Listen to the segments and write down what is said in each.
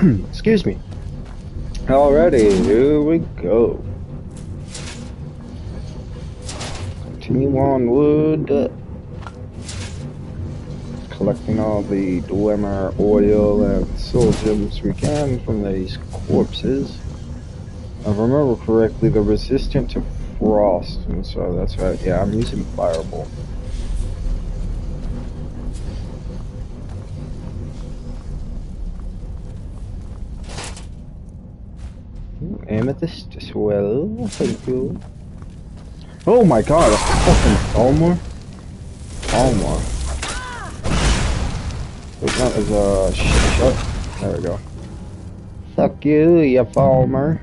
Excuse me. Alrighty, here we go. Continue onward. Collecting all the Dwemer oil and soul gems we can from these corpses. If I remember correctly, they're resistant to frost, and so that's right. Yeah, I'm using Fireball. Amethyst as well, thank you. Oh my god, a fucking Falmer? Falmer. It's not as a shut. There we go. Fuck you, you Falmer.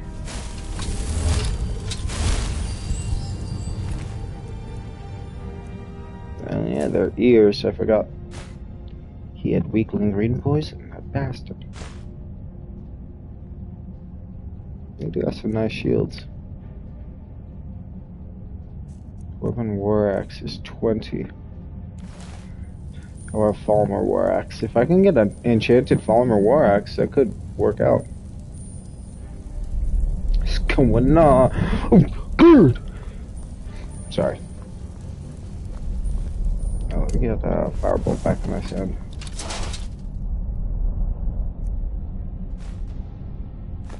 And yeah, their ears, I forgot. He had weakling green poison, that bastard. They do have some nice shields. Dwarven War Axe is 20. Or a Falmer War Axe. If I can get an enchanted Falmer War Axe, that could work out. What's going on? Oh, good! Sorry. Oh, let me get a Fireball back in my hand.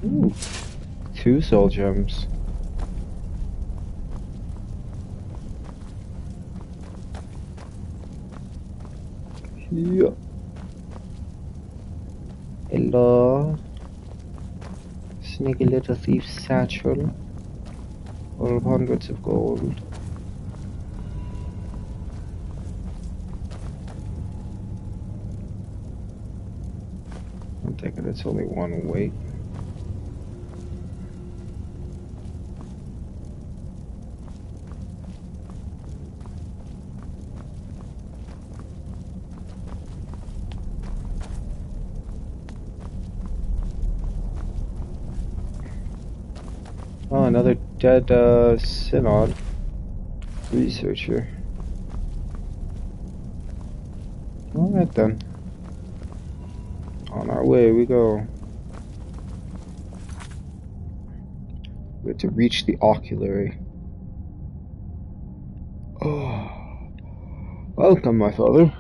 Ooh. 2 soul gems. Yeah. Hello. Sneaky little thief satchel. Full of hundreds of gold. I'm thinking it's only 1 weight. Oh, another dead Synod researcher. Alright then. On our way we go. We have to reach the oculary. Oh. Welcome, my father.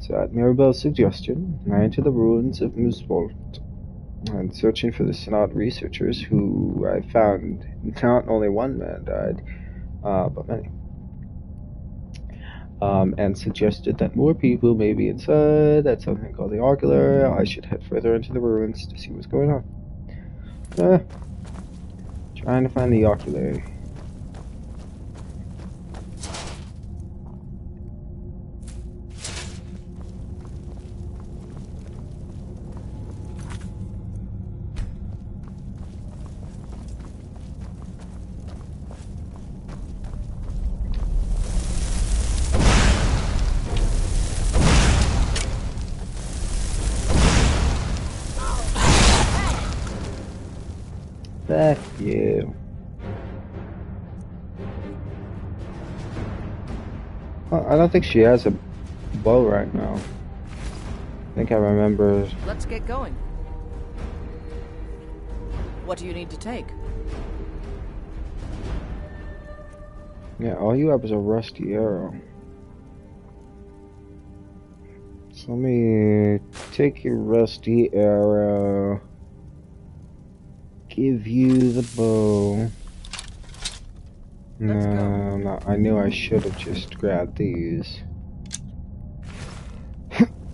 So at Mirabelle's suggestion, I entered the ruins of Moosebolt and searching for the Synod researchers, who I found not only one man died, but many. And suggested that more people may be inside at something called the Ocular. I should head further into the ruins to see what's going on. Trying to find the Ocular. Fuck you. Well, I don't think she has a bow right now. I think I remember. Let's get going. What do you need to take? Yeah, all you have is a rusty arrow. So let me take your rusty arrow. Give you the bow. No, I knew I should have just grabbed these.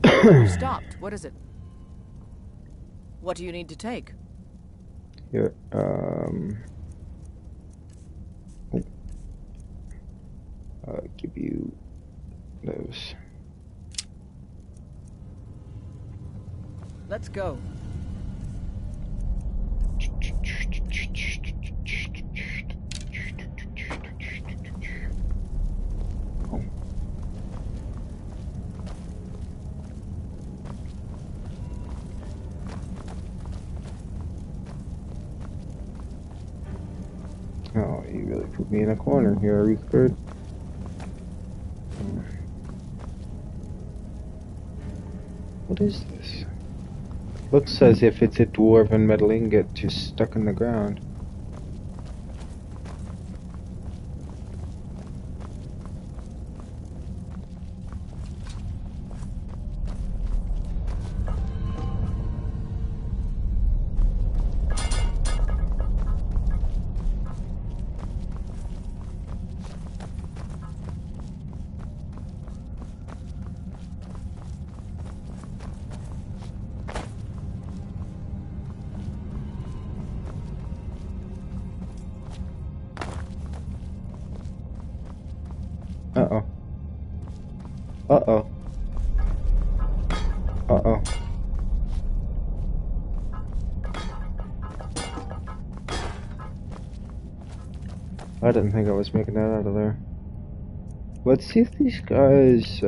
You stopped. What is it? What do you need to take? Here, give you those. Let's go. Oh, you really put me in a corner here, Ruthford. What is this? Looks as if it's a dwarven metal ingot just stuck in the ground. Uh-oh. Uh-oh. Uh-oh. I didn't think I was making that out of there. Let's see if these guys,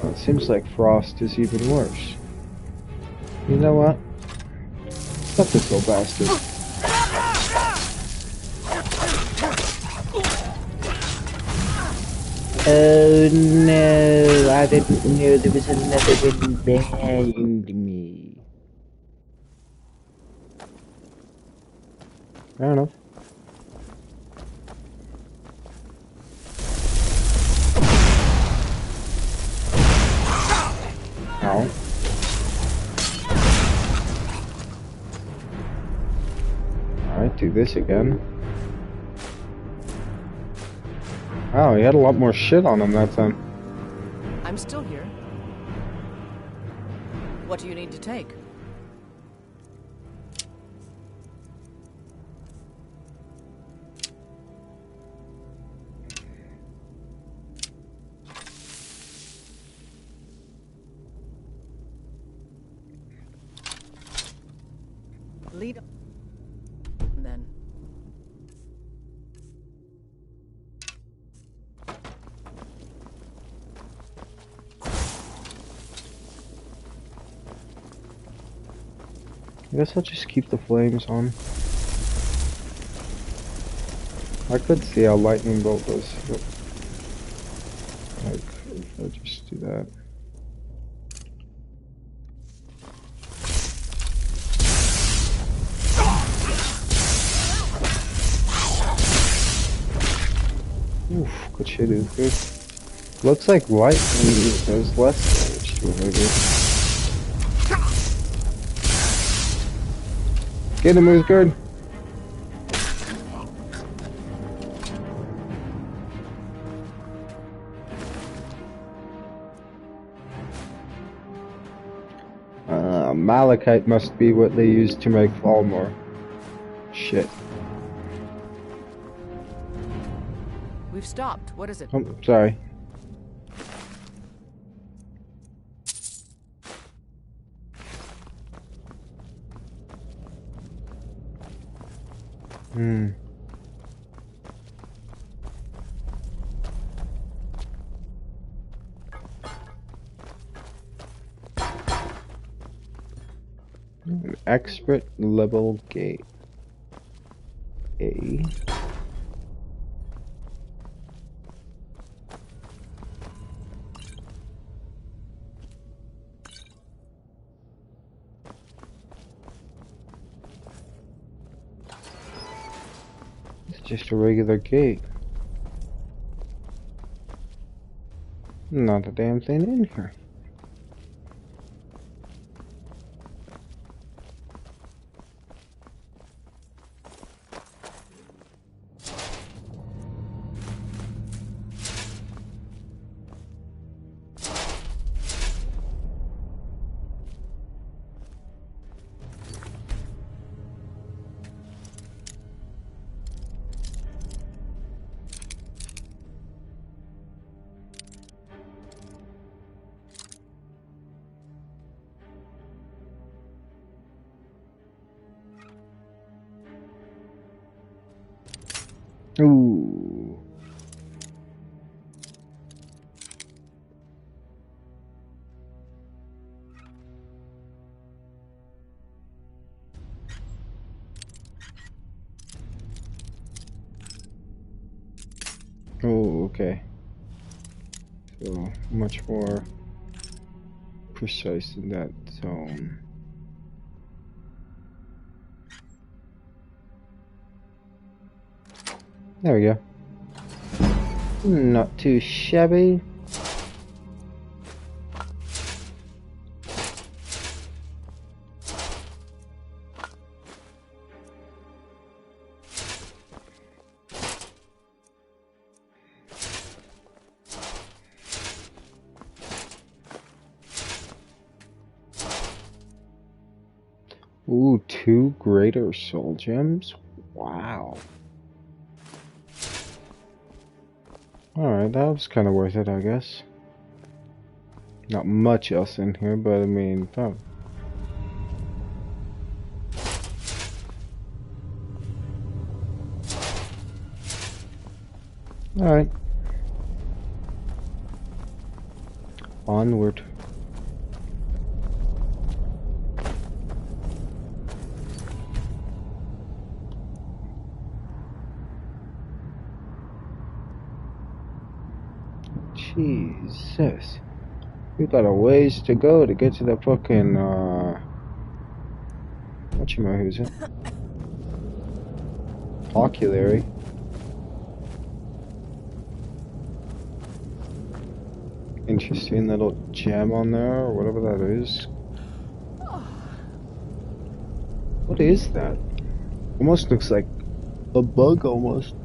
it seems like Frost is even worse. You know what? Fuck this little bastard. Oh no, I didn't know there was another one behind me. Fair enough. Ow. Alright, do this again. Oh, he had a lot more shit on him that time. I'm still here. What do you need to take? Lead on, then. I guess I'll just keep the flames on. I could see how lightning bolt does, but like, if I just do that. Oof, good shit is good. Looks like lightning does less damage to it, maybe. Get him, Uthgard. Malachite must be what they use to make Falmor. Shit. We've stopped. What is it? Oh, sorry. An expert level gate. A. It's just a regular gate. Not a damn thing in here. Ooh. Oh, okay. So much more precise in that zone. There we go. Not too shabby. Ooh, 2 greater soul gems? Wow. Alright, that was kind of worth it, I guess. Not much else in here, but I mean, oh. Alright. Onward. Jesus. We got a ways to go to get to the fucking, what's it? Oculary. Interesting little gem on there, or whatever that is. What is that? Almost looks like a bug, almost.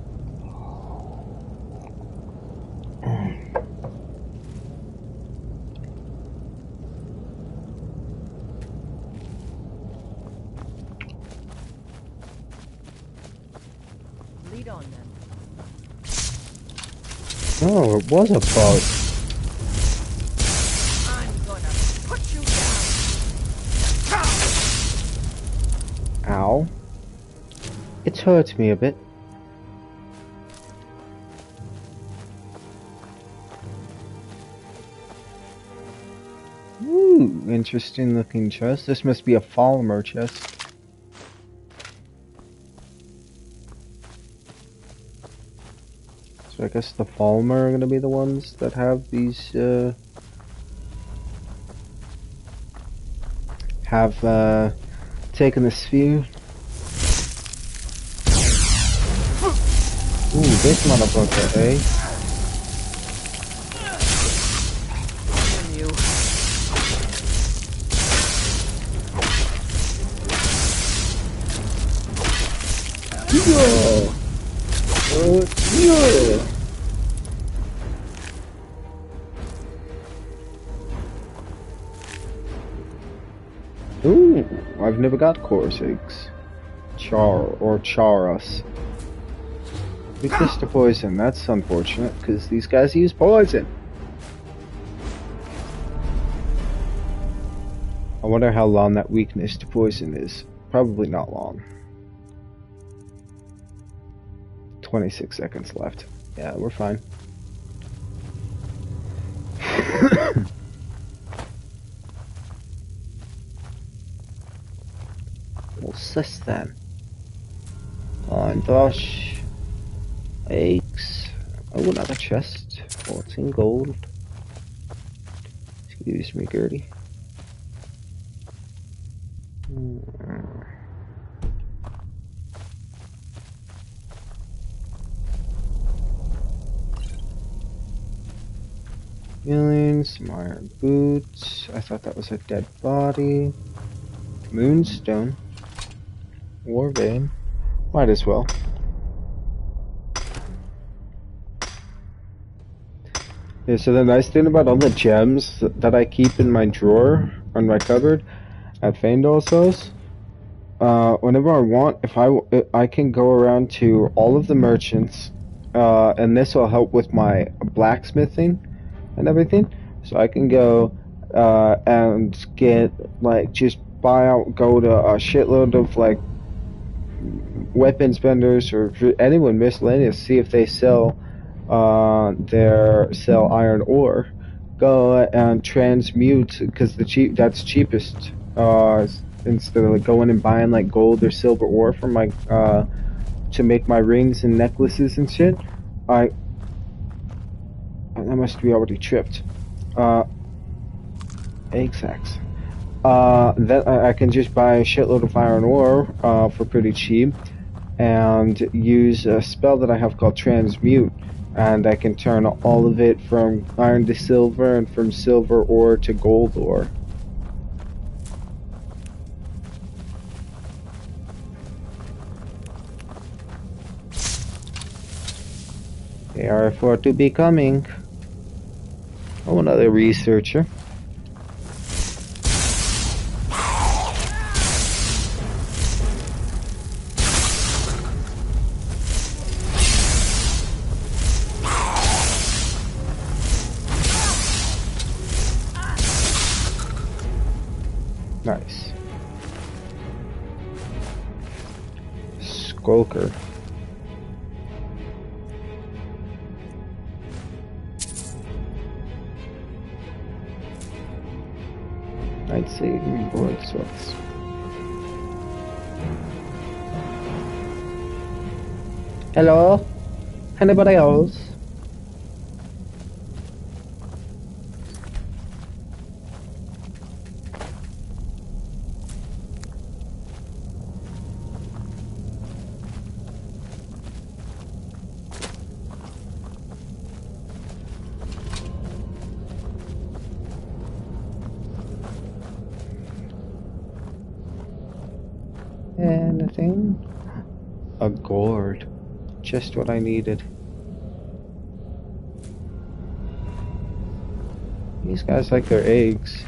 Lead on then. Oh, it was a bug. I'm gonna put you down. Ow. It hurts me a bit. Ooh, interesting looking chest. This must be a polymer chest. So I guess the polymer are gonna be the ones that have these, taken the sphere. Ooh, this motherfucker, eh? You. Yeah. Yeah. Ooh, I've never got chorus eggs. Char us. Weakness to poison, that's unfortunate, because these guys use poison. I wonder how long that weakness to poison is. Probably not long. 26 seconds left. Yeah, we're fine. What's this then? Brush. Eggs. Oh, another chest. 14 gold. Excuse me, Gertie. Healing, some iron boots. I thought that was a dead body. Moonstone. Warbane. Might as well. Yeah, so the nice thing about all the gems that I keep in my drawer, on my cupboard, at Faendal's, whenever I want, if I can go around to all of the merchants, and this will help with my blacksmithing and everything. So I can go, and get, like, just go to a shitload of, like, weapons vendors or anyone miscellaneous, see if they sell iron ore. Go and transmute, because that's cheapest. Instead of like going and buying like gold or silver ore for my to make my rings and necklaces and shit. I That must be already tripped. Egg sacs. That I can just buy a shitload of iron ore for pretty cheap, and use a spell that I have called Transmute, and I can turn all of it from iron to silver and from silver ore to gold ore. They are for to be coming. Oh, another researcher. Nice. Skulker. I'd say board sorts. Hello? Anybody else? Anything? A gourd. Just what I needed. These guys like their eggs.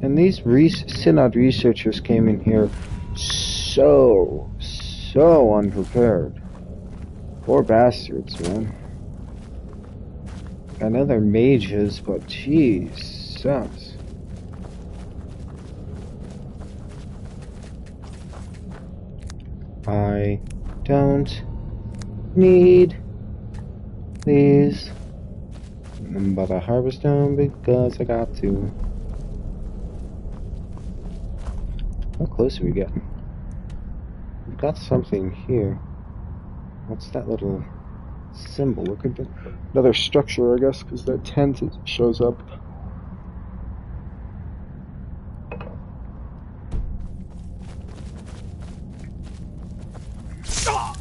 And these Synod researchers came in here so unprepared. Poor bastards, man. I know they're mages, but Jesus. I don't need these, but I harvest them because I got to. How close are we getting? We've got something here. What's that little symbol? Look at that. Another structure, I guess, because that tent shows up.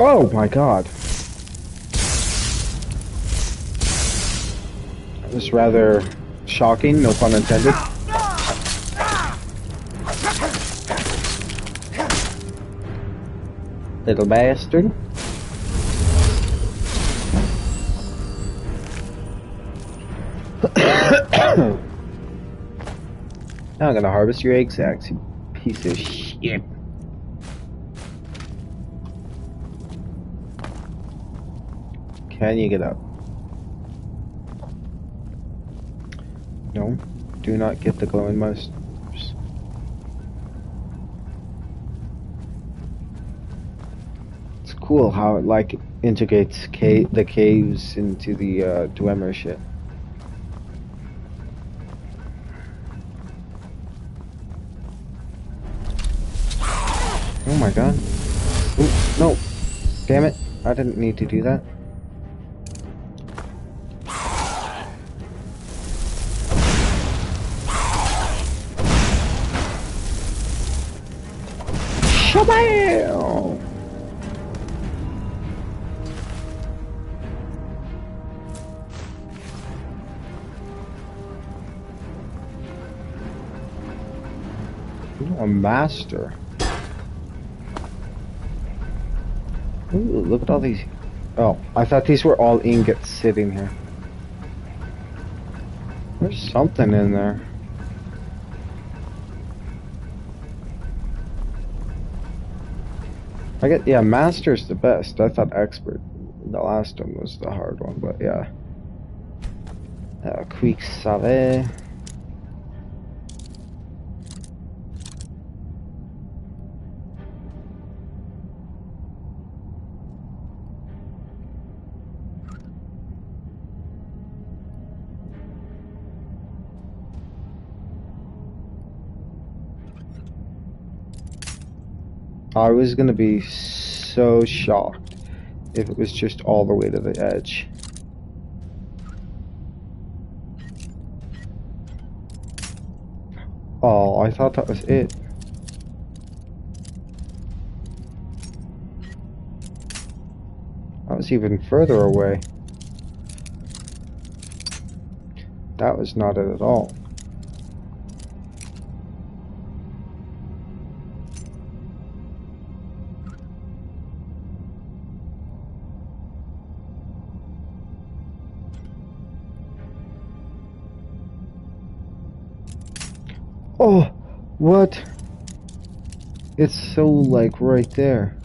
Oh my god. That was rather shocking, no pun intended. Little bastard. Now I'm gonna harvest your egg sacs, you piece of shit. Can you get up? No, do not get the glowing mushrooms. It's cool how it like integrates the caves into the Dwemer shit. Oh my god. Ooh, no. Damn it. I didn't need to do that. Shabam! Ooh, a master. Ooh, look at all these. Oh, I thought these were all ingots sitting here. There's something in there. Yeah, master's the best. I thought expert. The last one was the hard one, but yeah. Quick save. I was gonna be so shocked if it was just all the way to the edge. Oh, I thought that was it. That was even further away. That was not it at all. Oh, what? It's so, like, right there.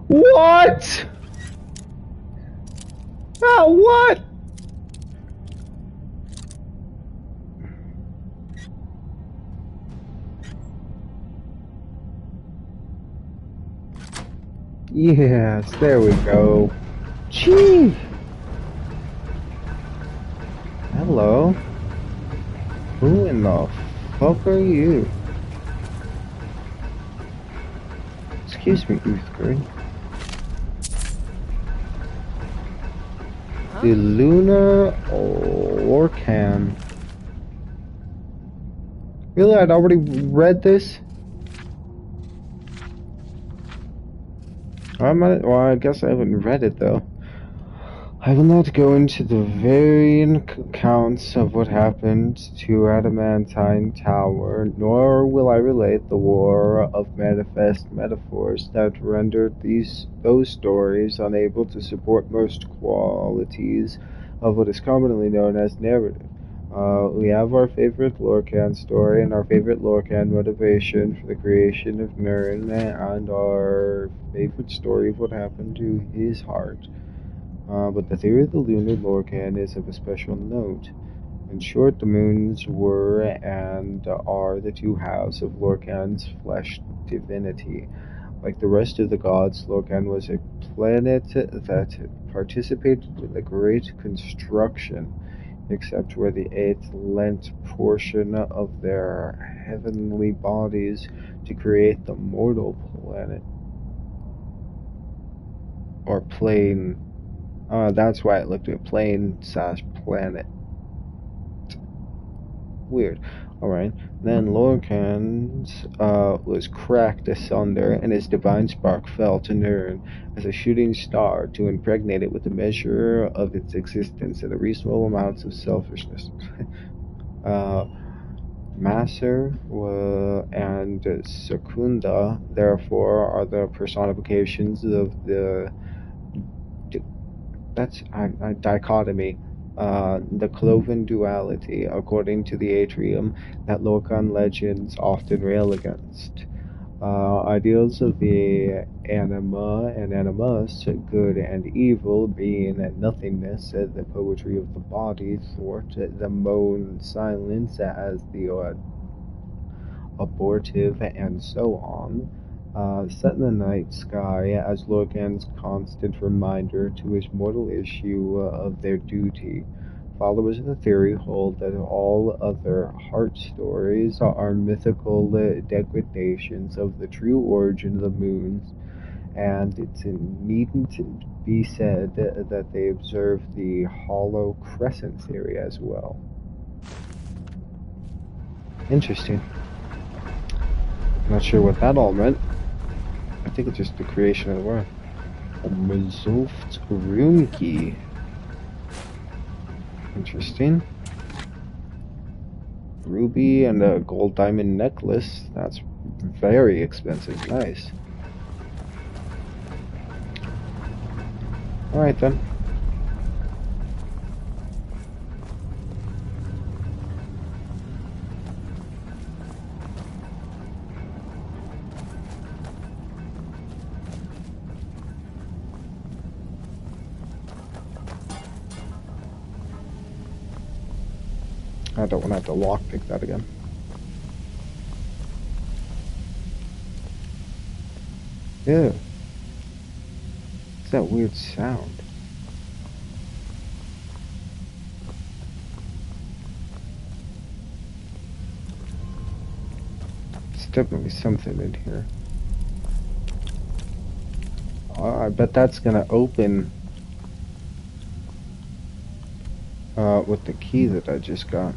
What? Ah, what? Yes, there we go. Gee! Hello? Who in the fuck are you? Excuse me, youth grade. Huh? The Lunar Orcan. Really? I'd already read this? Well, I guess I haven't read it though. I will not go into the varying accounts of what happened to Adamantine Tower, nor will I relate the war of manifest metaphors that rendered those stories unable to support most qualities of what is commonly known as narrative. We have our favorite Lorcan story and our favorite Lorcan motivation for the creation of Nirn, and our favorite story of what happened to his heart. But the theory of the lunar Lorcan is of a special note. In short, the moons were and are the two halves of Lorcan's flesh divinity. Like the rest of the gods, Lorcan was a planet that participated in the Great Construction, except where the eighth lent portion of their heavenly bodies to create the mortal planet. Or plane. That's why it looked at plane/planet. Weird. Alright. Then Lorcan's was cracked asunder, and his divine spark fell to Nirn as a shooting star to impregnate it with a measure of its existence and a reasonable amounts of selfishness. uh, Maser and Secunda, therefore, are the personifications of the that's a dichotomy, the cloven duality, according to the atrium that Lorcan legends often rail against. Ideals of the anima and animus, good and evil, being and nothingness, the poetry of the body, thwart the moan silence as the abortive, and so on, set in the night sky as Logan's constant reminder to his mortal issue of their duty. Followers of the theory hold that all other heart stories are mythical degradations of the true origin of the moons, and it needn't be said that they observe the hollow crescent theory as well. Interesting. Not sure what that all meant. I think it's just the creation of the world. A Mazoft room key. Interesting. Ruby and a gold diamond necklace. That's very expensive. Nice. Alright then. I don't want to have to lockpick that again. Ew. What's that weird sound? definitely something in here. I bet that's gonna open with the key that I just got.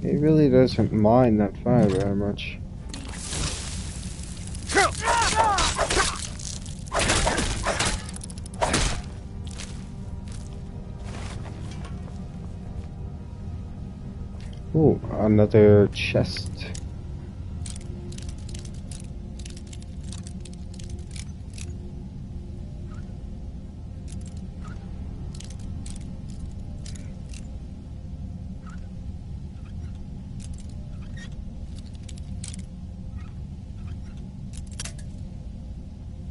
He really doesn't mind that fire very much. Ooh, another chest.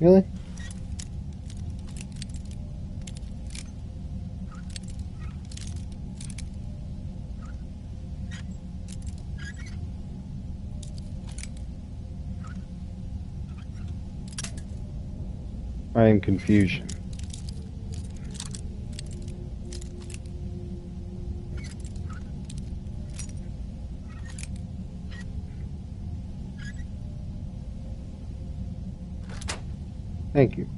Really? I am confusion. Thank you.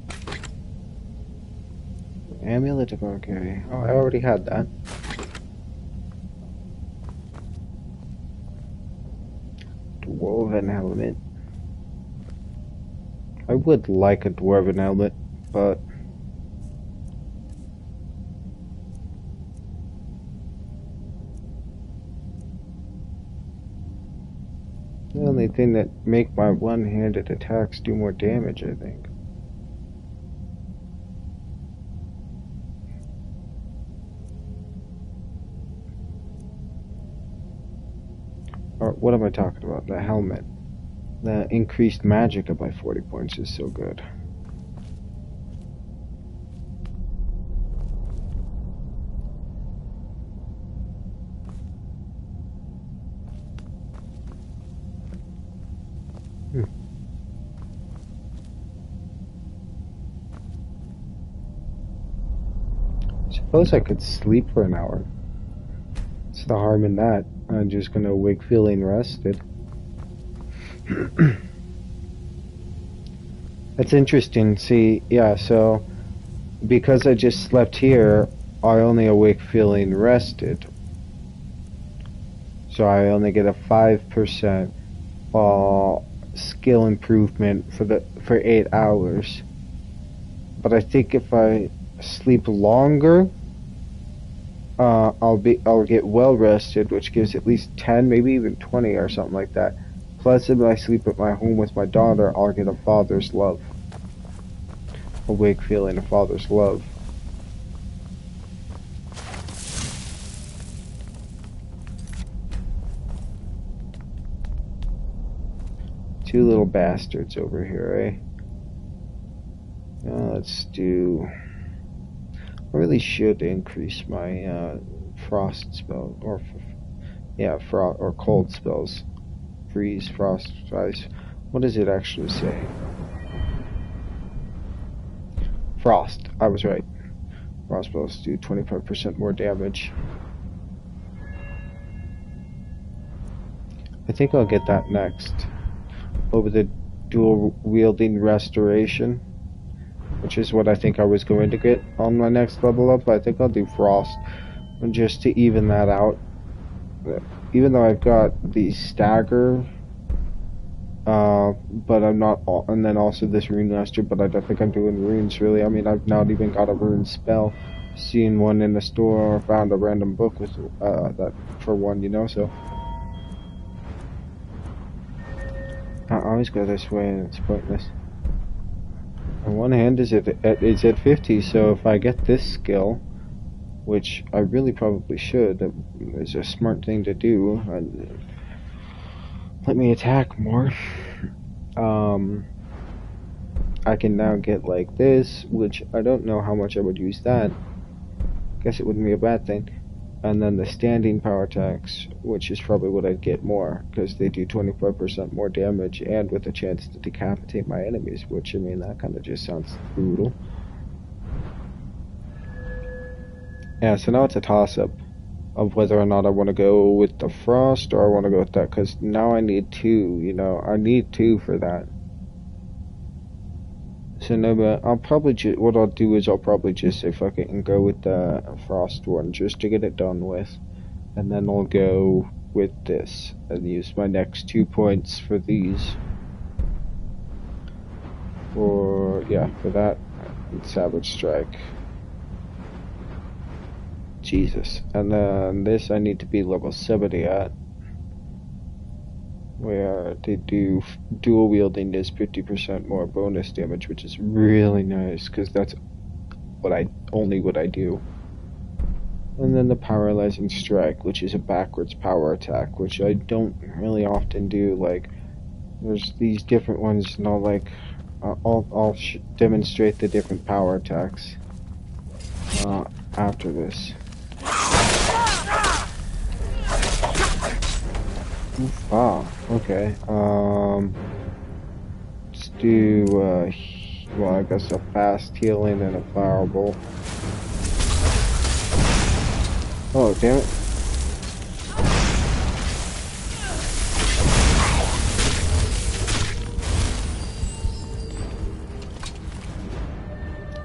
Amulet of Mercury. Oh, I already had that. Dwarven helmet. I would like a dwarven helmet, but the only thing that make my one-handed attacks do more damage, I think. Or what am I talking about? The helmet. The increased magic by 40 points is so good. Suppose I could sleep for an hour. What's the harm in that? I'm just gonna wake feeling rested. That's interesting. See, yeah, so because I just slept here, I only awake feeling rested. So I only get a 5% skill improvement for 8 hours. But I think if I sleep longer, I'll get well rested, which gives at least 10, maybe even 20 or something like that. Plus, if I sleep at my home with my daughter, I'll get a father's love. Awake feeling a father's love. Two little bastards over here, eh? Let's do... I really should increase my frost spell, or frost or cold spells. Freeze, frost, ice. What does it actually say? Frost. I was right. Frost spells do 25% more damage. I think I'll get that next. Over the dual wielding restoration, which is what I think I was going to get on my next level up. I think I'll do Frost just to even that out. Even though I've got the stagger, but I'm not, and then also this rune master, but I don't think I'm doing runes really. I mean, I've not even got a rune spell. Seen one in the store or found a random book with that for one, you know, so. I always go this way and it's pointless. On one hand is it's at 50, so if I get this skill, which I really probably should, it's a smart thing to do, let me attack more. I can now get like this, which I don't know how much I would use that. guess it wouldn't be a bad thing. And then the standing power attacks, which is probably what I'd get more, because they do 25% more damage and with a chance to decapitate my enemies, which, I mean, that kind of just sounds brutal. Yeah, so now it's a toss-up of whether or not I want to go with the frost or I want to go with that, because now I need two, you know, I need two for that. So no, but I'll probably what I'll do is I'll probably just say fuck it and go with the frost one just to get it done with, and then I'll go with this and use my next 2 points for these. For that Savage Strike. Jesus, and then this I need to be level 70 at, where they do dual wielding does 50% more bonus damage, which is really nice because that's only what I do. And then the Paralyzing Strike, which is a backwards power attack, which I don't really often do. Like, there's these different ones, and I'll demonstrate the different power attacks after this. Okay. Let's do, well, I guess a fast healing and a fireball. Oh, damn it.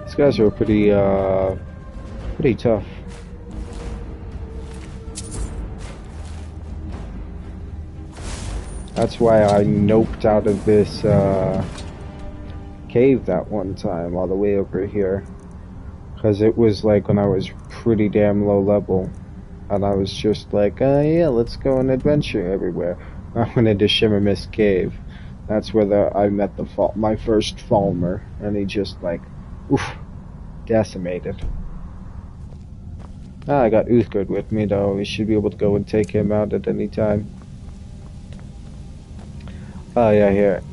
These guys are pretty tough. That's why I noped out of this cave that one time, all the way over here. Because it was like when I was pretty damn low level. And I was just like, yeah, let's go and adventure everywhere. I went into Shimmer Mist Cave. That's where I met my first Falmer. And he just like, oof, decimated. I got Uthgard with me though. We should be able to go and take him out at any time. Oh yeah, here.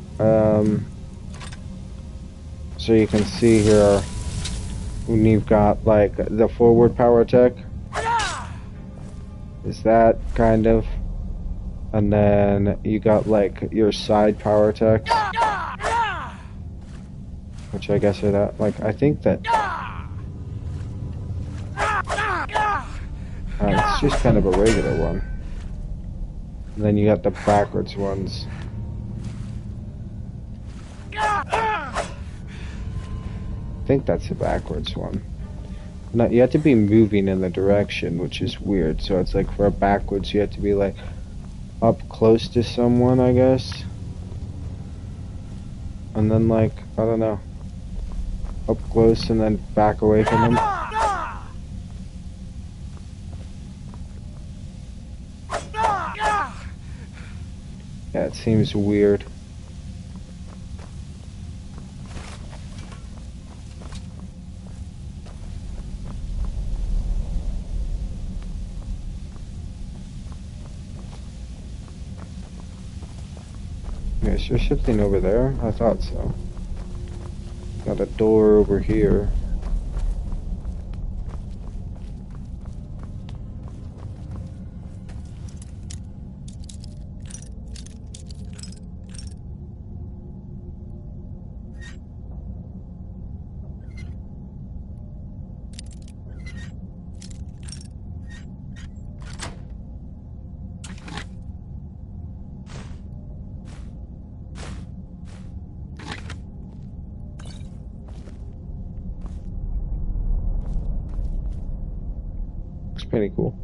So you can see here when you've got like the forward power attack. Is that kind of, and then you got like your side power attacks, which I guess are that. Like I think that it's just kind of a regular one. And then you got the backwards ones. I think that's the backwards one. No, you have to be moving in the direction, which is weird. So it's like for a backwards, you have to be like up close to someone, I guess. And then like, I don't know, up close and then back away from them. Yeah, it seems weird. Is there something over there? I thought so. Got a door over here. Pretty cool.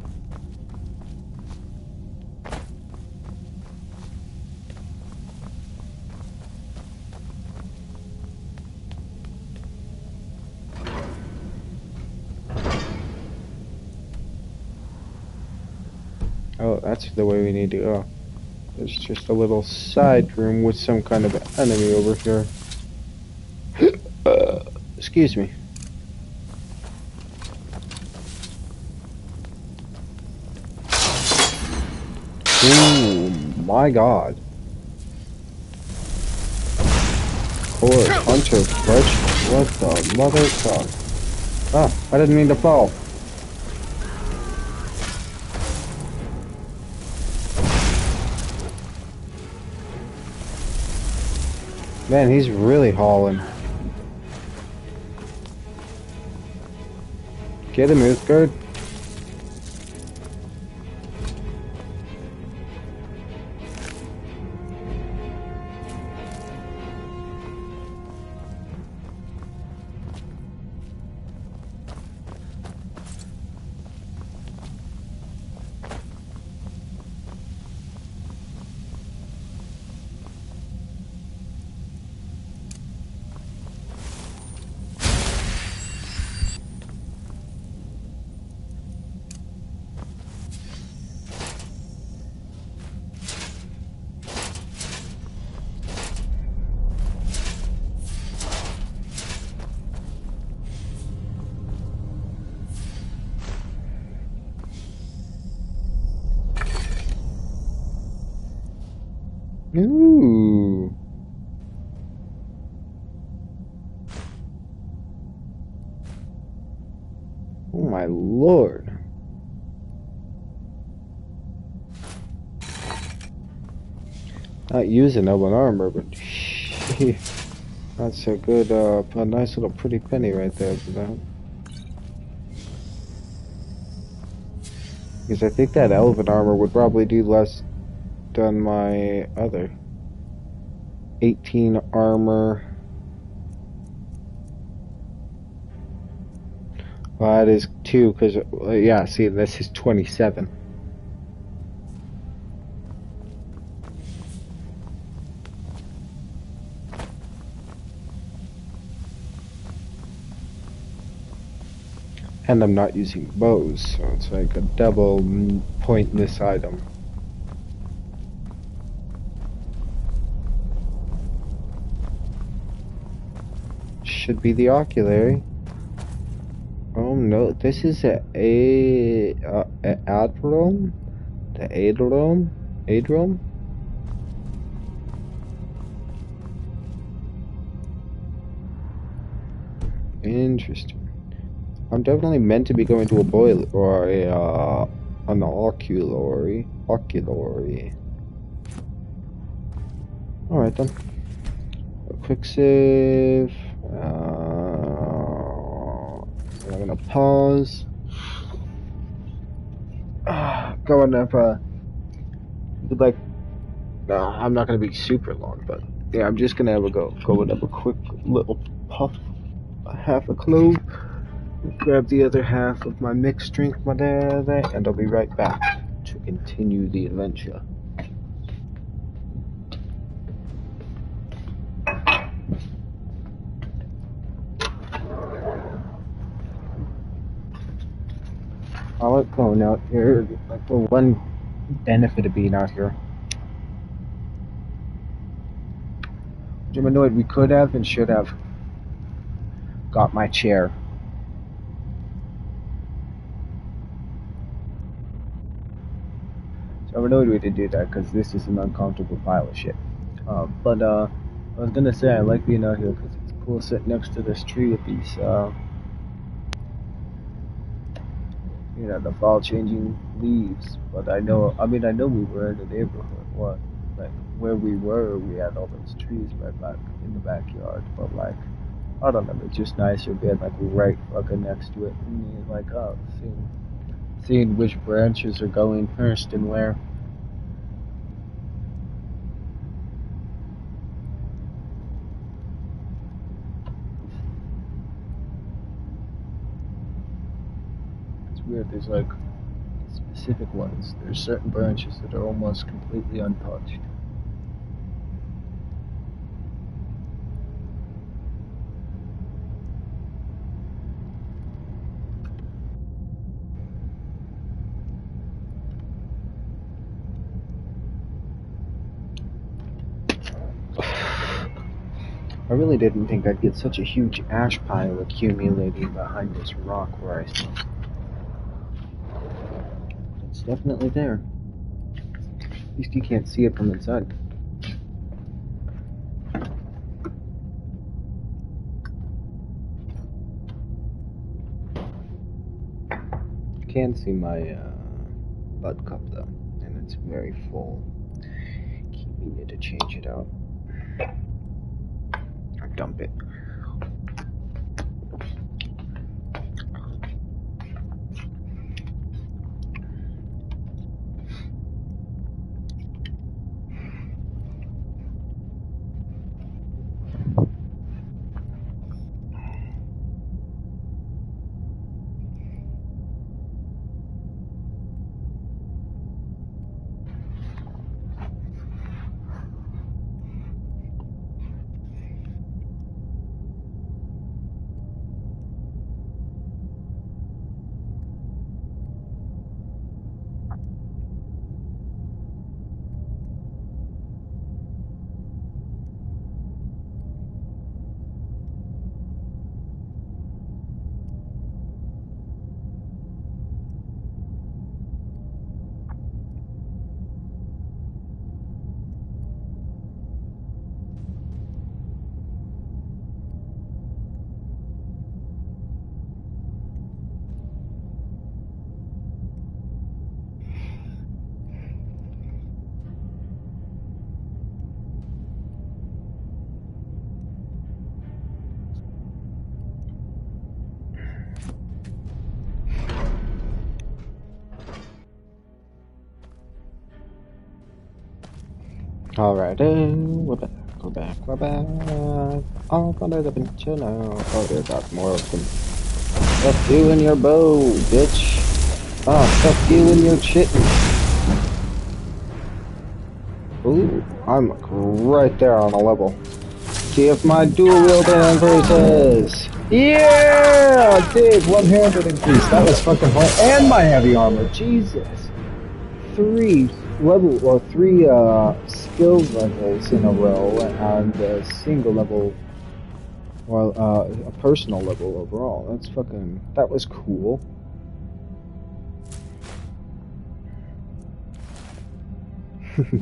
Oh, that's the way we need to go. There's just a little side room with some kind of enemy over here. Excuse me. Ooh, my god. Or Hunter Fletch, what the mother fuck? Ah, I didn't mean to fall. Man, he's really hauling. Get him, Uthgard. Ooh. Oh my lord. Not using elven armor, but that's a good, a nice little pretty penny right there for that. Because I think that elven armor would probably do less than my other. 18 armor. Well, that is 2, because, yeah, see, this is 27. And I'm not using bows, so it's like a double pointless item. Should be the oculary. Oh no, this is a Adrome? The Adrome? Adrome? Interesting. I'm definitely meant to be going to a boiler or an oculary. Alright then. A quick save. I'm gonna pause. Go on if like. No, I'm not gonna be super long, but yeah, I'm just gonna have a go and have a quick little puff, half a clove. Grab the other half of my mixed drink, and I'll be right back to continue the adventure. I like going out here, like the one benefit of being out here. I'm annoyed we could have and should have got my chair. So I'm annoyed we didn't do that because this is an uncomfortable pile of shit. But I was gonna say I like being out here because it's cool sitting next to this tree with these, you know, the fall changing leaves. But I know we were in the neighborhood. What, like where we were, we had all those trees right back in the backyard. But like, I don't know, it's just nicer being like right fucking next to it and like, oh, seeing which branches are going first and where. It's weird. There's like specific ones. There's certain branches that are almost completely untouched. I really didn't think I'd get such a huge ash pile accumulating behind this rock where I stand. It's definitely there. At least you can't see it from inside. You can see my bud cup though, and it's very full. Keep meaning to change it out. dump it. Alrighty, we're back, we're back, we're back. All under the bench now. Oh, there got more of them. Fuck you and your bow, bitch. Ah, fuck you and your chitin. Ooh, I'm right there on a level. See if my dual wielding increases. Yeah, dude, 100 increase. That was fucking fun. And my heavy armor, Jesus. 3 skill levels in a row and a single level, well, a personal level overall. That was cool.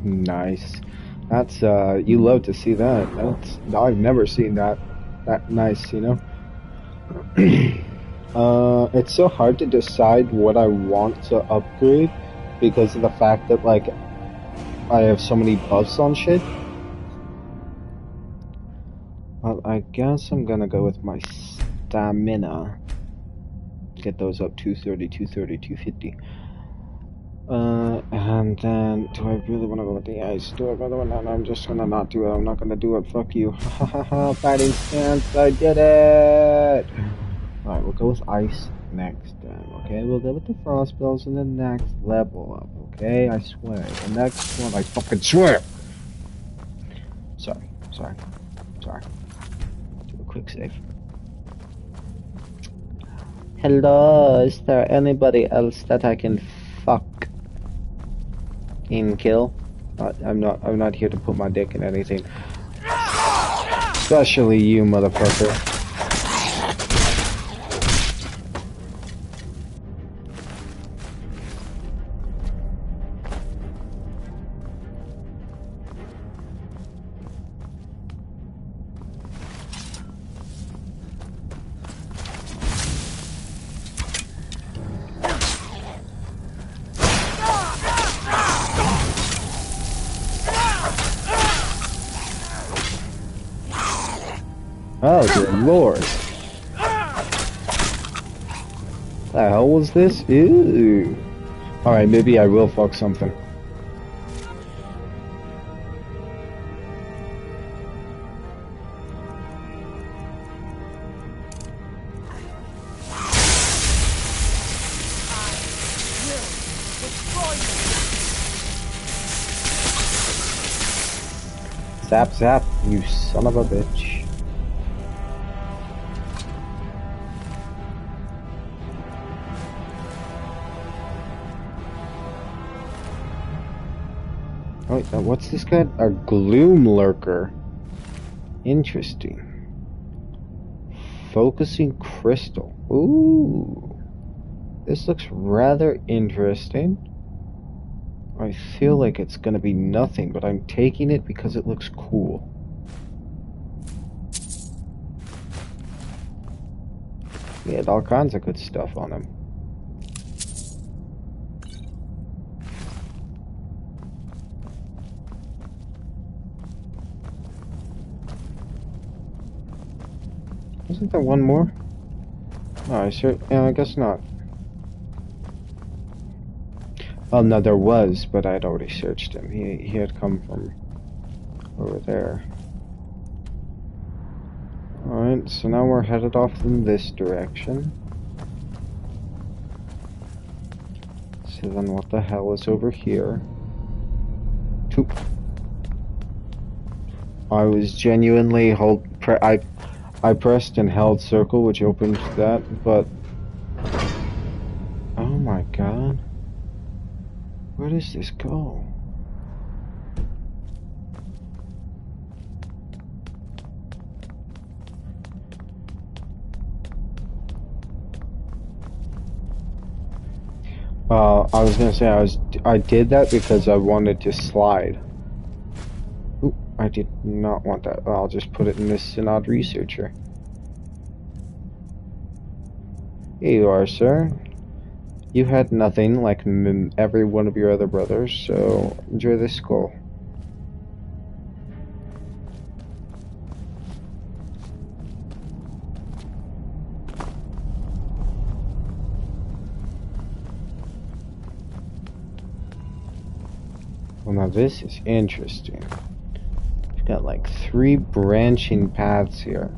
Nice. That's, you love to see that. I've never seen that nice, you know? It's so hard to decide what I want to upgrade because of the fact that, like, I have so many buffs on shit. Well, I guess I'm gonna go with my stamina. Get those up 230, 230, 250. And then, do I really want to go with the ice? Do I really want to? No, I'm just gonna not do it. I'm not gonna do it. Fuck you. Ha ha ha, fighting stance, I did it! Alright, we'll go with ice next then, okay? We'll go with the frost spells in the next level up, okay? I swear. The next one, I fucking swear! Sorry. Do a quick save. Hello, is there anybody else that I can fuck in kill? I'm not here to put my dick in anything. Especially you, motherfucker. Oh, good lord. The hell was this? Ew. Alright, maybe I will fuck something. Zap, zap, you son of a bitch. Oh, what's this guy? A gloom lurker. Interesting. Focusing crystal. Ooh. This looks rather interesting. I feel like it's gonna be nothing, but I'm taking it because it looks cool. He had all kinds of good stuff on him. Isn't there one more? Oh, I guess not. Oh no, there was, but I'd already searched him. He had come from over there. Alright, so now we're headed off in this direction. So then what the hell is over here? I was genuinely I pressed and held circle, which opened that, but oh my god. Where does this go? I was gonna say I did that because I wanted to slide. Ooh, I did not want that. I'll just put it in this Synod Researcher. Here you are, sir. You had nothing like every one of your other brothers, so enjoy this skull. Well, now this is interesting. We've got like 3 branching paths here.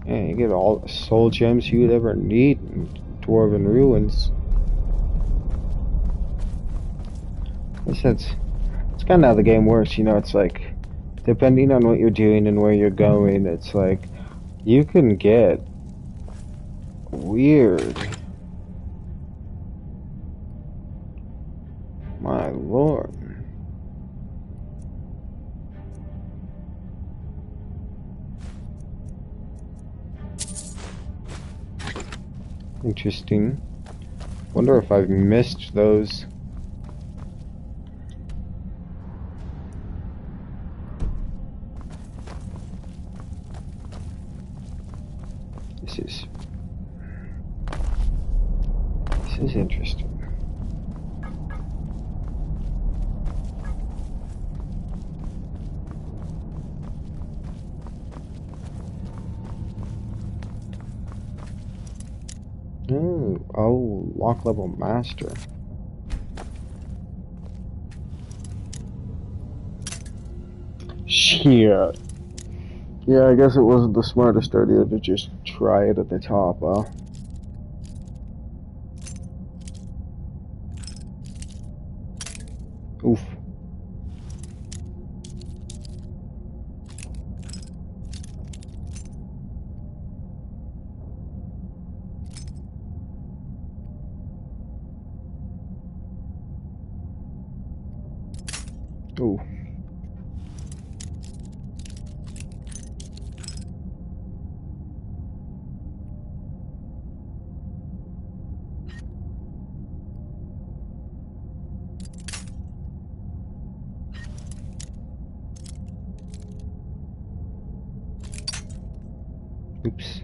Yeah, you get all the soul gems you'd ever need in Dwarven Ruins. I guess it's kind of how the game works, you know, it's like, depending on what you're doing and where you're going, it's like, you can get weird. My lord. Interesting. Wonder if I've missed those. This is interesting. Oh, lock level master. Shit. Yeah, I guess it wasn't the smartest idea to just try it at the top, huh? Oof. Ooh. Oops.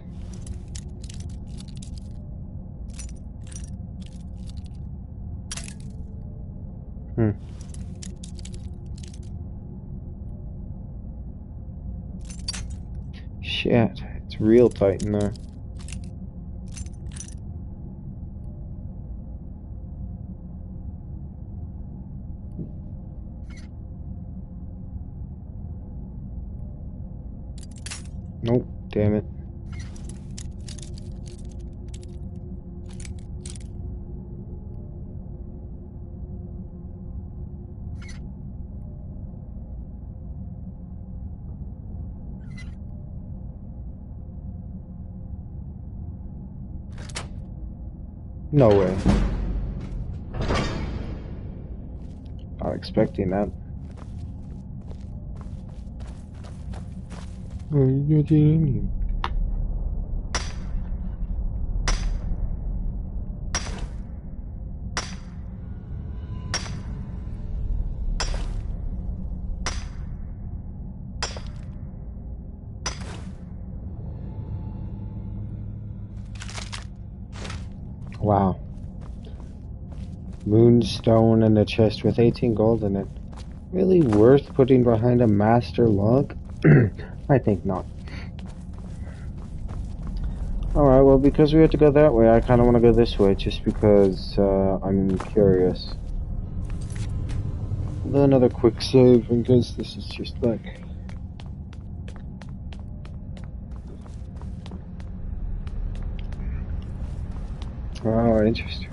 Shit, it's real tight in there. Nope, damn it. No way. Not expecting that. Wow. Moonstone and a chest with 18 gold in it. Really worth putting behind a master log? I think not. Alright, well, because we had to go that way, I kind of want to go this way, just because I'm curious. Do another quick save, because this is just like... Oh, interesting.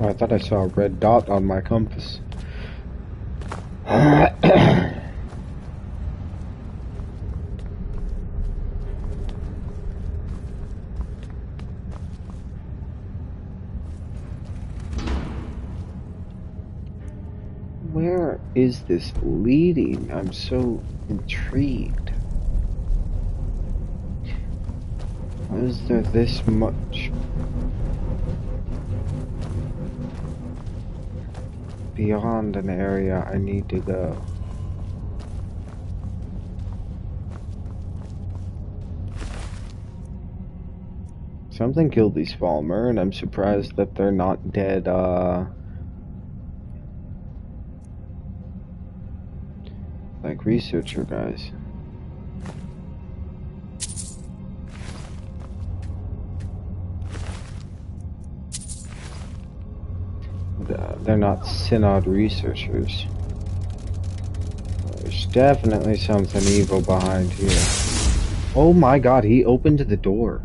Oh, I thought I saw a red dot on my compass. Where is this leading? I'm so intrigued. Why is there this much beyond an area I need to go? Something killed these Falmer, and I'm surprised that they're not dead, like researcher guys. They're not synod researchers. There's definitely something evil behind here. Oh my god, he opened the door.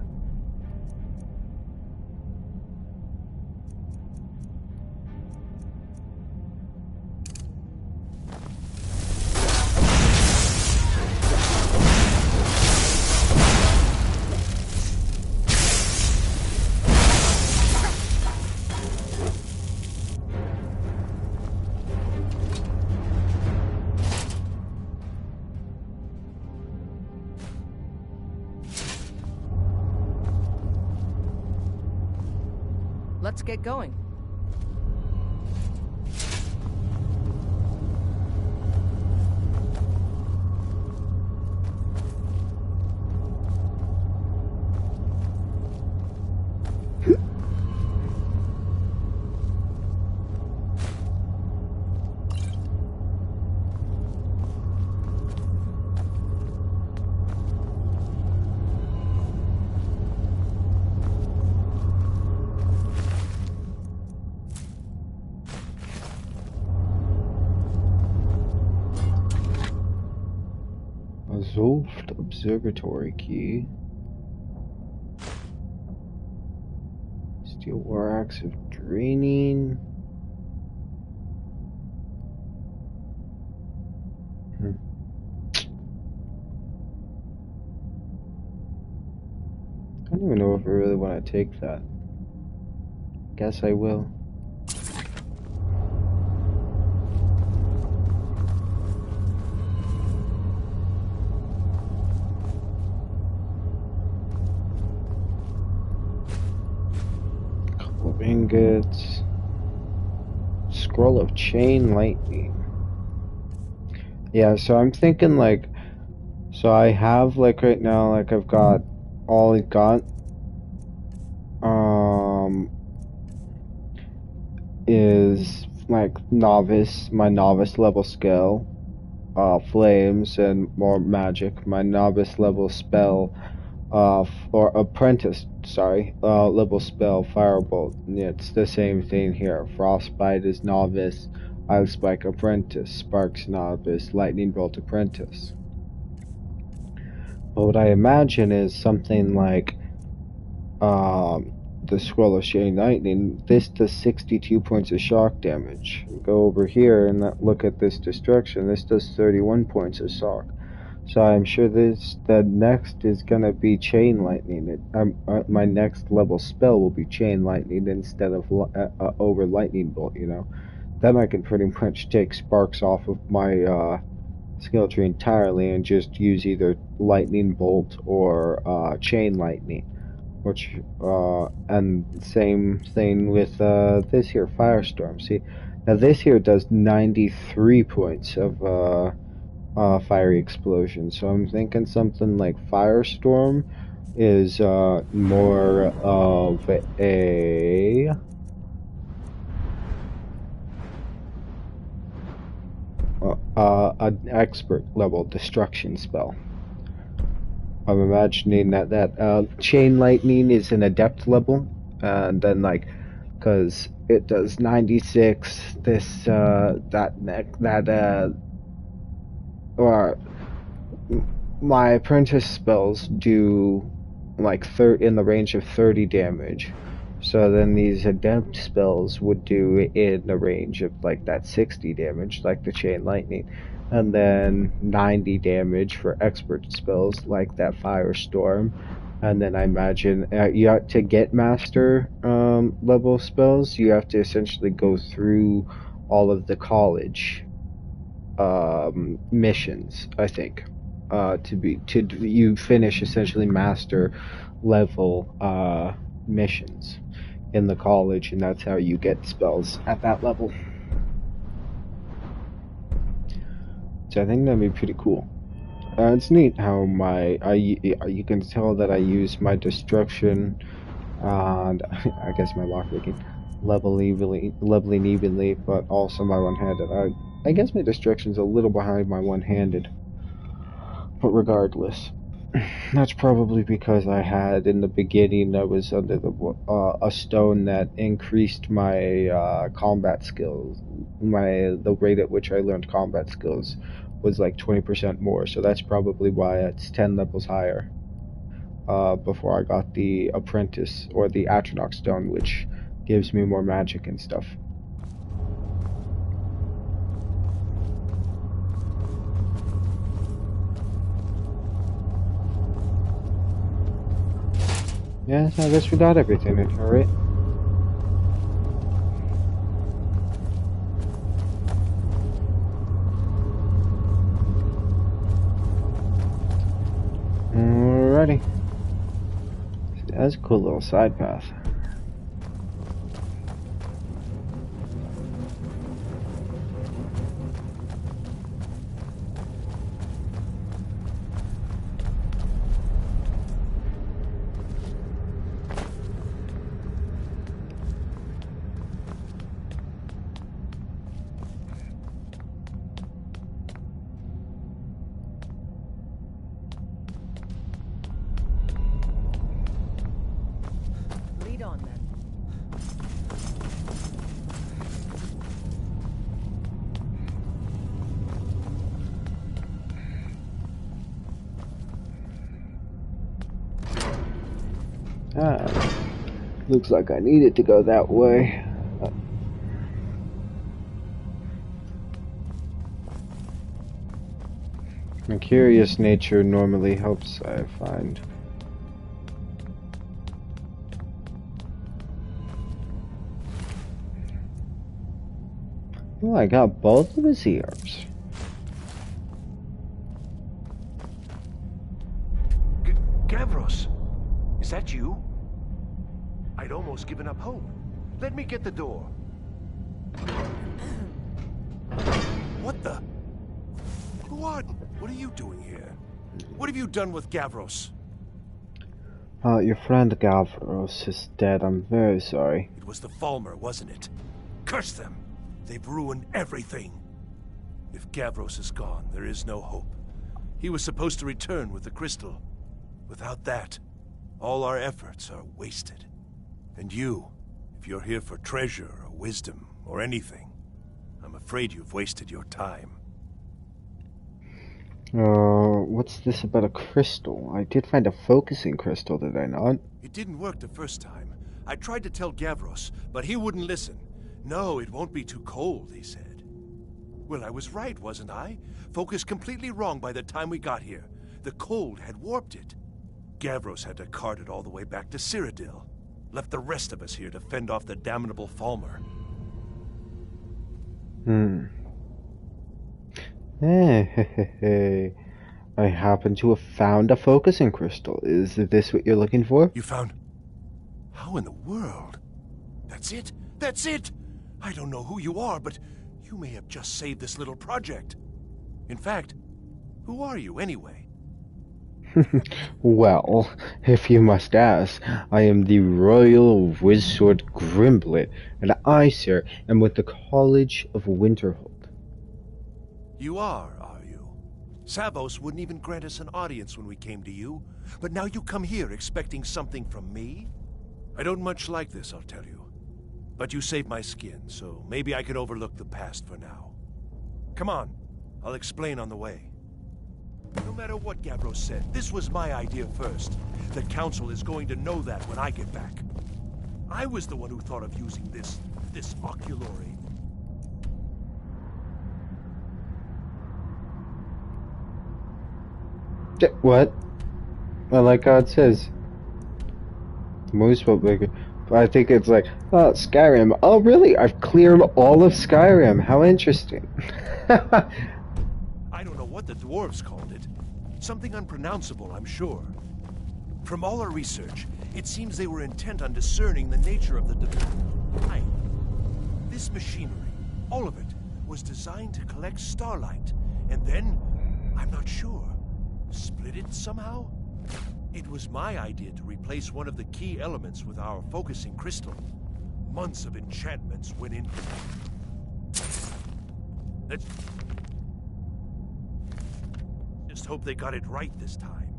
Let's get going. Zolft Observatory key. Steel War Axe of Draining. I don't even know if I really want to take that. Guess I will. Couple of ingots. Scroll of Chain Lightning. Yeah, so I'm thinking like, so I have like right now, like I've got all I've got is like novice, my novice level skill, flames and more magic, my novice level spell, or apprentice, sorry, level spell, firebolt. Yeah, it's the same thing here. Frostbite is novice, Ice Spike apprentice, Sparks novice, Lightning Bolt apprentice. But what I imagine is something like the Scroll of Chain Lightning. This does 62 points of shock damage. Go over here and look at this destruction. This does 31 points of shock. So I'm sure the next is gonna be Chain Lightning. My next level spell will be Chain Lightning instead of over Lightning Bolt. You know, then I can pretty much take Sparks off of my skill tree entirely and just use either Lightning Bolt or Chain Lightning. which and same thing with this here Firestorm. See, now this here does 93 points of fiery explosion. So I'm thinking something like Firestorm is more of an expert level destruction spell. I'm imagining that chain lightning is an adept level, and then like, because it does 96. This or my apprentice spells do like in the range of 30 damage. So then these adept spells would do in the range of like that 60 damage, like the chain lightning, and then 90 damage for expert spells like that firestorm. And then I imagine you have to get master level spells. You have to essentially go through all of the college missions, I think, to you finish essentially master level missions in the college, and that's how you get spells at that level. So I think that'd be pretty cool. It's neat how you can tell that I use my destruction and I guess my lockpicking leveling evenly, but also my one-handed. I guess my destruction's a little behind my one-handed, but regardless, that's probably because I had in the beginning I was under a stone that increased my combat skills. The rate at which I learned combat skills was like 20% more, so that's probably why it's 10 levels higher. Before I got the apprentice or the Atronach stone, which gives me more magic and stuff. Yes, I guess we got everything in here, right? Alrighty. That's a cool little side path. Lead on then. Looks like I needed to go that way. My curious nature normally helps, I find. Well, I got both of his ears. Gavros, is that you? I'd almost given up hope. Let me get the door. What the? What? What are you doing here? What have you done with Gavros? Your friend Gavros is dead. I'm very sorry. It was the Falmer, wasn't it? Curse them! They've ruined everything. If Gavros is gone, there is no hope. He was supposed to return with the crystal. Without that, all our efforts are wasted. And you, if you're here for treasure or wisdom or anything, I'm afraid you've wasted your time. What's this about a crystal? I did find a focusing crystal, did I not? It didn't work the first time. I tried to tell Gavros, but he wouldn't listen. No, it won't be too cold, he said. Well, I was right, wasn't I? Focus completely wrong by the time we got here. The cold had warped it. Gavros had to cart it all the way back to Cyrodiil. Left the rest of us here to fend off the damnable Falmer. Hey, I happen to have found a focusing crystal. Is this what you're looking for? You found... How in the world? That's it? That's it! I don't know who you are, but you may have just saved this little project. In fact, who are you anyway? Well, if you must ask, I am the Royal Wizard Grimblet, and I, sir, am with the College of Winterhold. You are you? Savos wouldn't even grant us an audience when we came to you, but now you come here expecting something from me? I don't much like this, I'll tell you. But you saved my skin, so maybe I can overlook the past for now. Come on, I'll explain on the way. No matter what Gavros said, this was my idea first. The Council is going to know that when I get back. I was the one who thought of using this oculory. What? Well, like God says. Most public. I think it's like, oh, Skyrim. Oh, really? I've cleared all of Skyrim. How interesting. I don't know what the dwarves called it. Something unpronounceable, I'm sure. From all our research, it seems they were intent on discerning the nature of the divine. This machinery, all of it, was designed to collect starlight, and then, I'm not sure, split it somehow? It was my idea to replace one of the key elements with our focusing crystal. Months of enchantments went in. Let's just hope they got it right this time.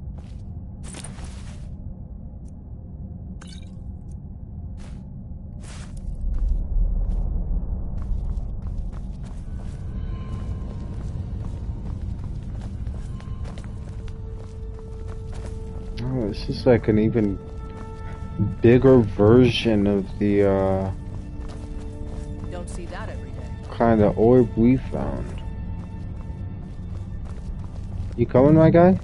Oh, this is like an even bigger version of the Don't see that every day. kind of orb we found. You coming, my guy?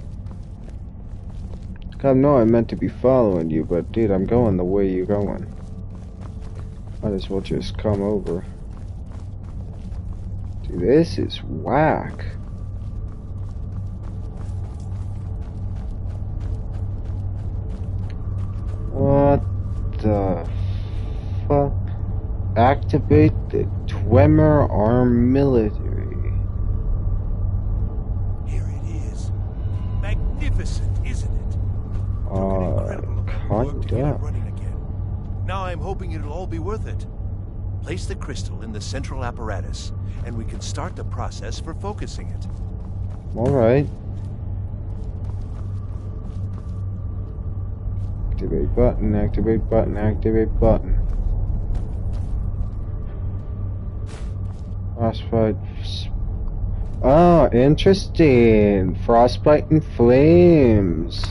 God, no, I meant to be following you, but dude, I'm going the way you're going. Might as well just come over. Dude, this is whack. What the fuck? Activate the Dwemer Arm Military. Here it is. Magnificent, isn't it? Work to get it Kinda. running again. Now I'm hoping it'll all be worth it. Place the crystal in the central apparatus, and we can start the process for focusing it. Alright. Activate button, activate button, activate button. Frostbite. Oh, interesting. Frostbite and flames.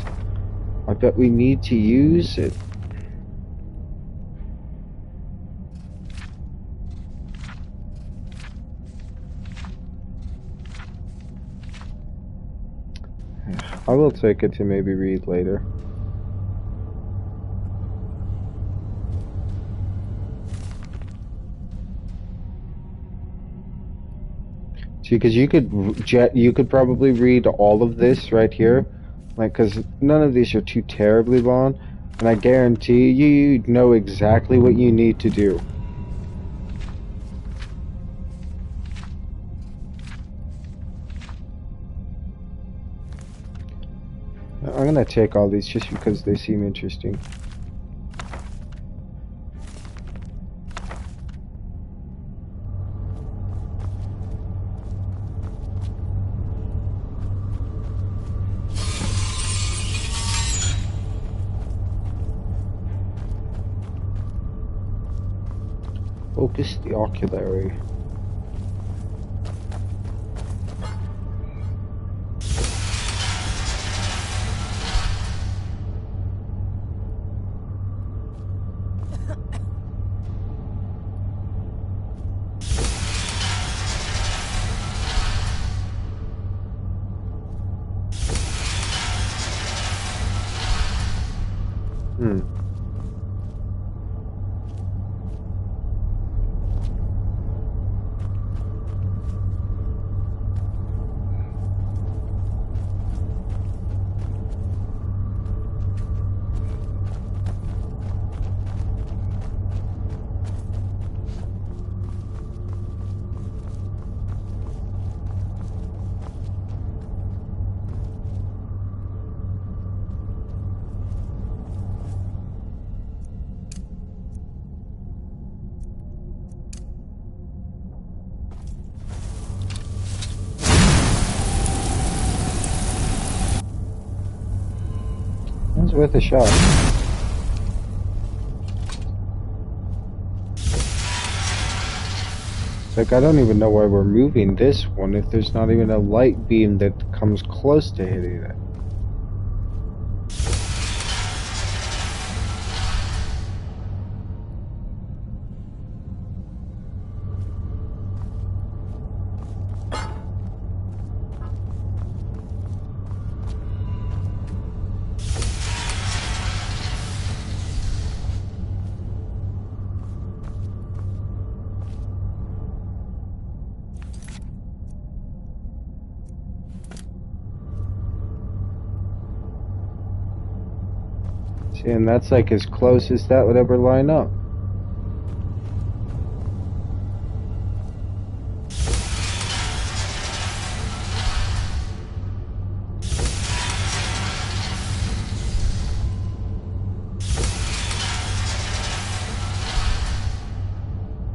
I bet we need to use it. I will take it to maybe read later. See, because you could probably read all of this right here, like, because none of these are too terribly long, and I guarantee you know exactly what you need to do. I'm gonna take all these just because they seem interesting. Focus the oculary. worth a shot. It's like, I don't even know why we're moving this one if there's not even a light beam that comes close to hitting it. See, and that's like as close as that would ever line up.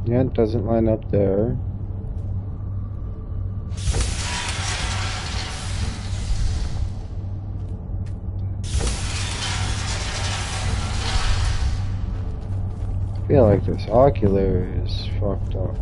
Yeah, it doesn't line up there. I feel like this ocular is fucked up.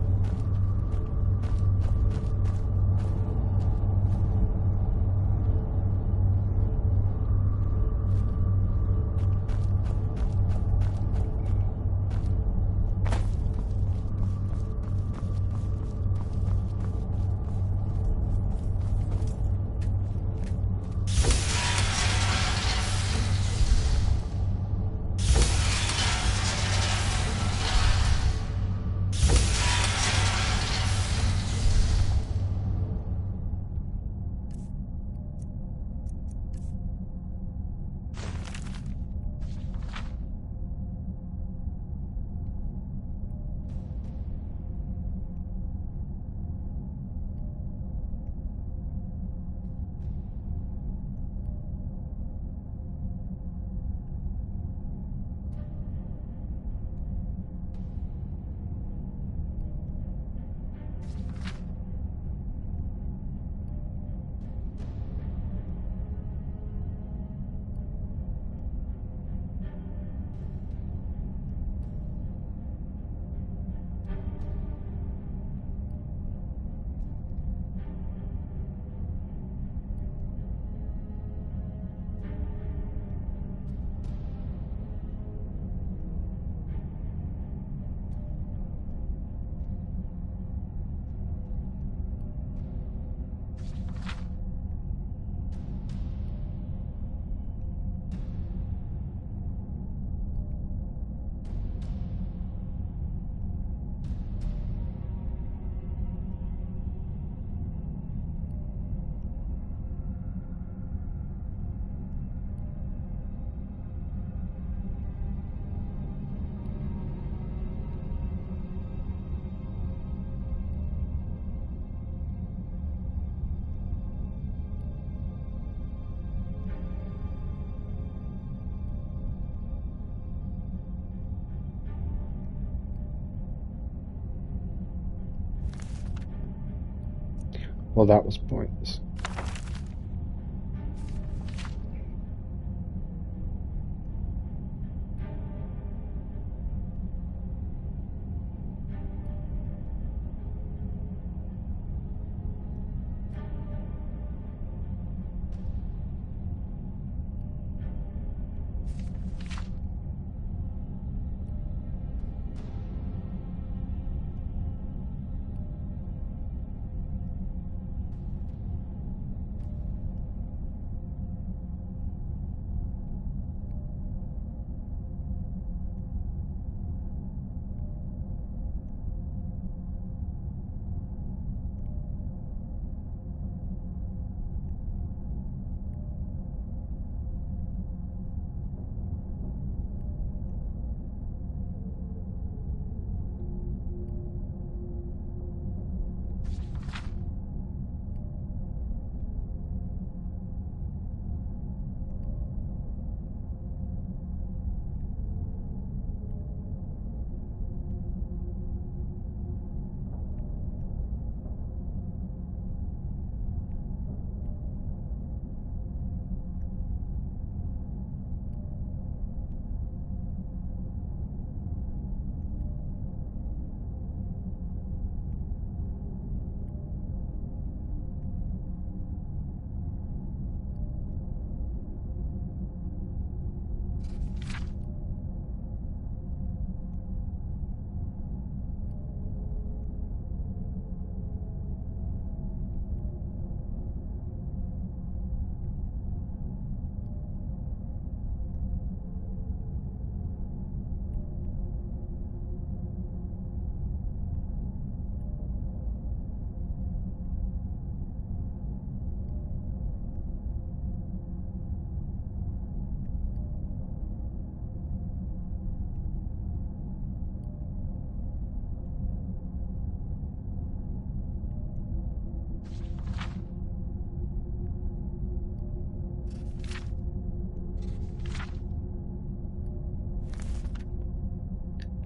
Well, that was pointless.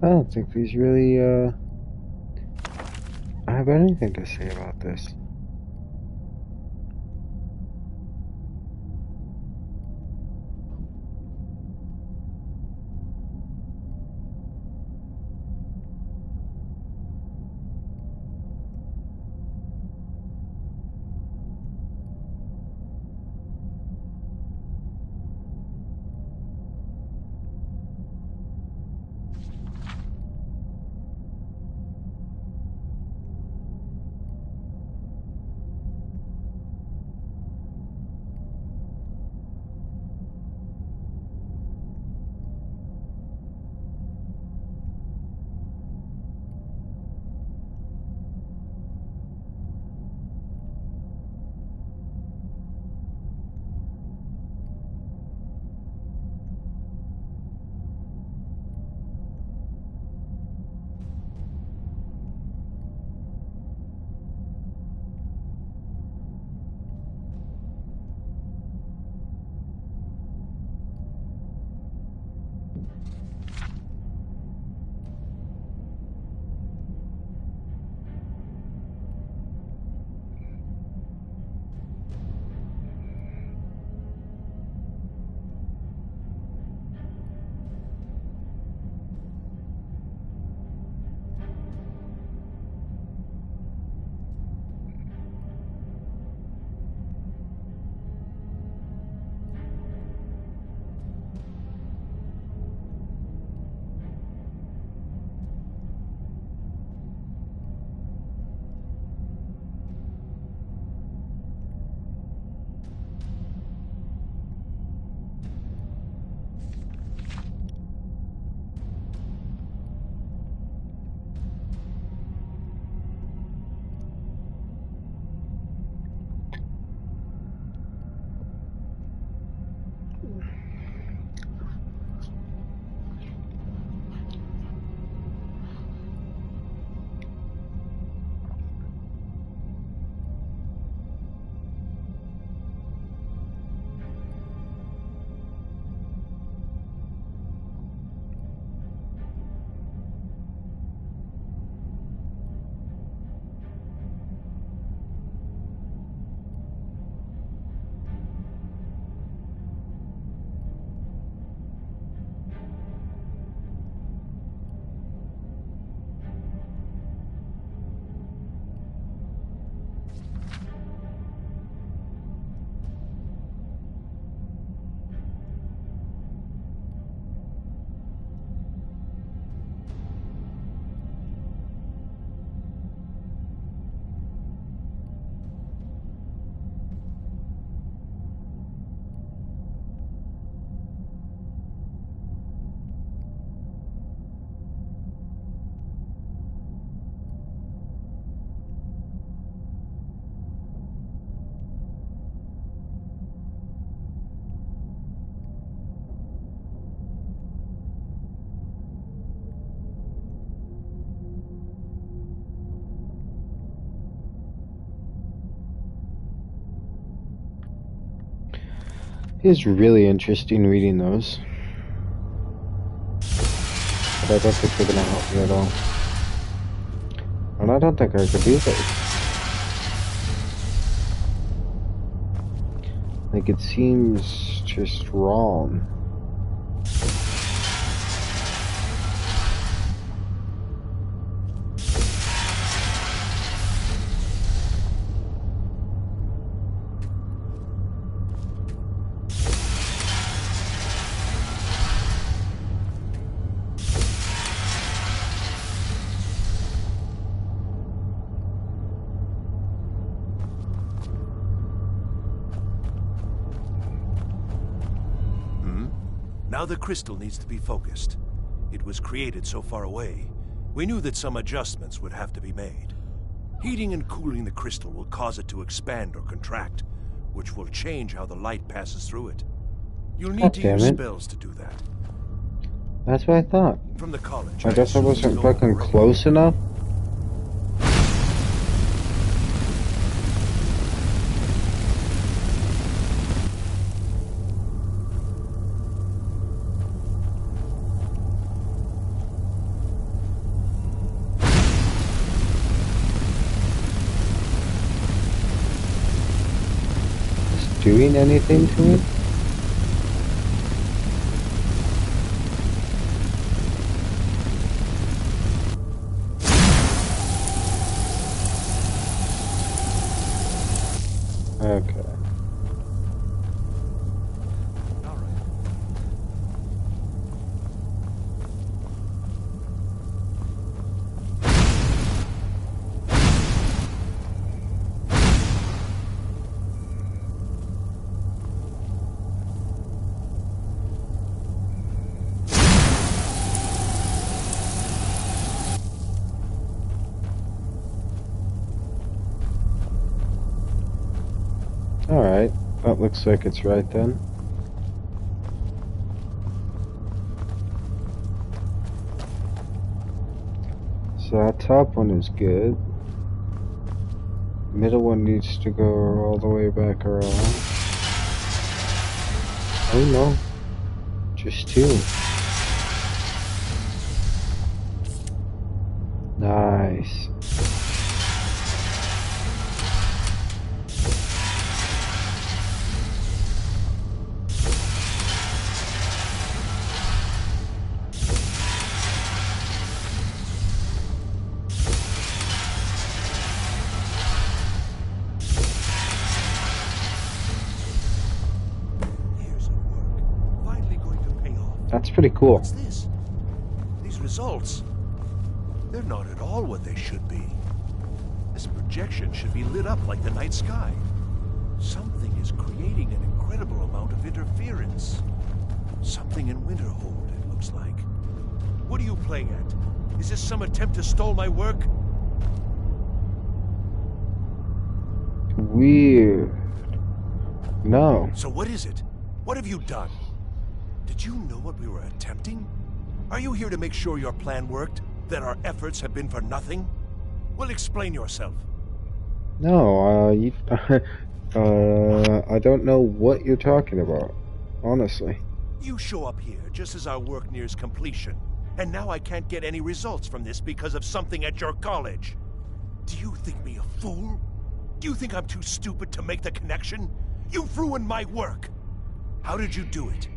I don't think these really, have anything to say about this. It's really interesting reading those. But I don't think they're gonna help me at all. And I don't think I could do this. Like, it seems just wrong. Now the crystal needs to be focused. It was created so far away. We knew that some adjustments would have to be made. Heating and cooling the crystal will cause it to expand or contract, which will change how the light passes through it. You'll need to use spells to do that. That's what I thought. From the college. I guess I wasn't fucking close enough. doing anything to me? Okay. Alright, that looks like it's right then. So that top one is good. Middle one needs to go all the way back around. Oh no, just two. Nice. That's pretty cool. What's this? These results, they're not at all what they should be. This projection should be lit up like the night sky. Something is creating an incredible amount of interference. Something in Winterhold, it looks like. What are you playing at? Is this some attempt to stall my work? Weird. No. So what is it? What have you done? Did you know what we were attempting? Are you here to make sure your plan worked? That our efforts have been for nothing? Well, explain yourself. No, I don't know what you're talking about, honestly. You show up here just as our work nears completion, and now I can't get any results from this because of something at your college. Do you think me a fool? Do you think I'm too stupid to make the connection? You've ruined my work. How did you do it?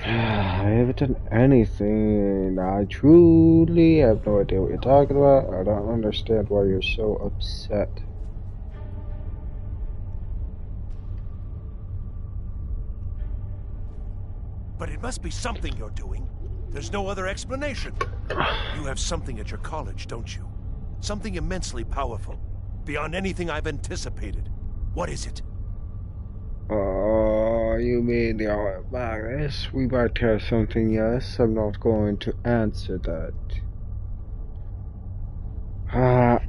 I haven't done anything. I truly have no idea what you're talking about. I don't understand why you're so upset. But it must be something you're doing. There's no other explanation. You have something at your college, don't you? Something immensely powerful, beyond anything I've anticipated. What is it? You mean the Magnus? We might have something, yes. I'm not going to answer that.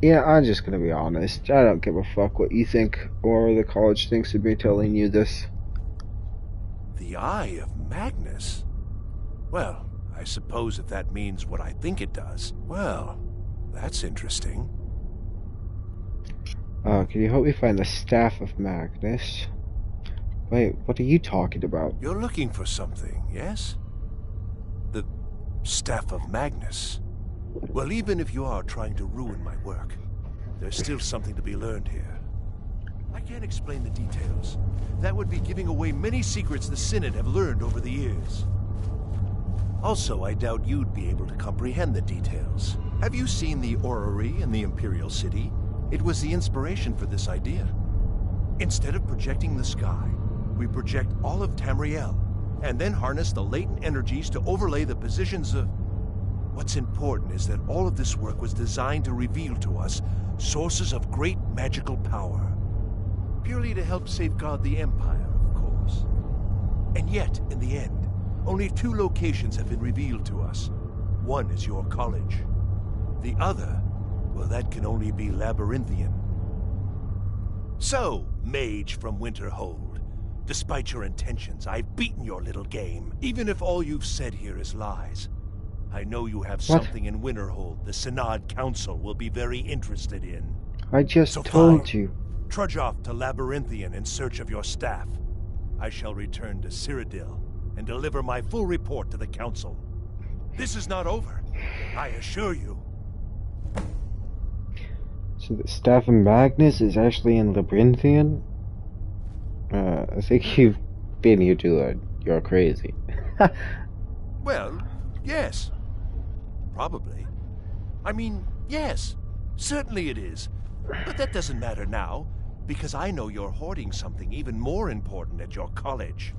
Yeah, I'm just gonna be honest. I don't give a fuck what you think or the college thinks of me telling you this. The Eye of Magnus? Well, I suppose if that means what I think it does. Well, that's interesting. Can you help me find the Staff of Magnus? Wait, what are you talking about? You're looking for something, yes? The Staff of Magnus. Well, even if you are trying to ruin my work, there's still something to be learned here. I can't explain the details. That would be giving away many secrets the Synod have learned over the years. Also, I doubt you'd be able to comprehend the details. Have you seen the orrery in the Imperial City? It was the inspiration for this idea. Instead of projecting the sky, we project all of Tamriel, and then harness the latent energies to overlay the positions of... What's important is that all of this work was designed to reveal to us sources of great magical power. Purely to help safeguard the Empire, of course. And yet, in the end, only 2 locations have been revealed to us. One is your college. The other, well, that can only be Labyrinthian. So, mage from Winterhold, despite your intentions, I've beaten your little game. Even if all you've said here is lies, I know you have something in Winterhold the Synod Council will be very interested in. I just So told fine. you. Trudge off to Labyrinthian in search of your staff. I shall return to Cyrodiil and deliver my full report to the Council. This is not over, I assure you. So the Staff of Magnus is actually in Labyrinthian? I think you've been here too long. You're crazy. Well, yes. Probably. I mean, yes. Certainly it is. But that doesn't matter now, because I know you're hoarding something even more important at your college.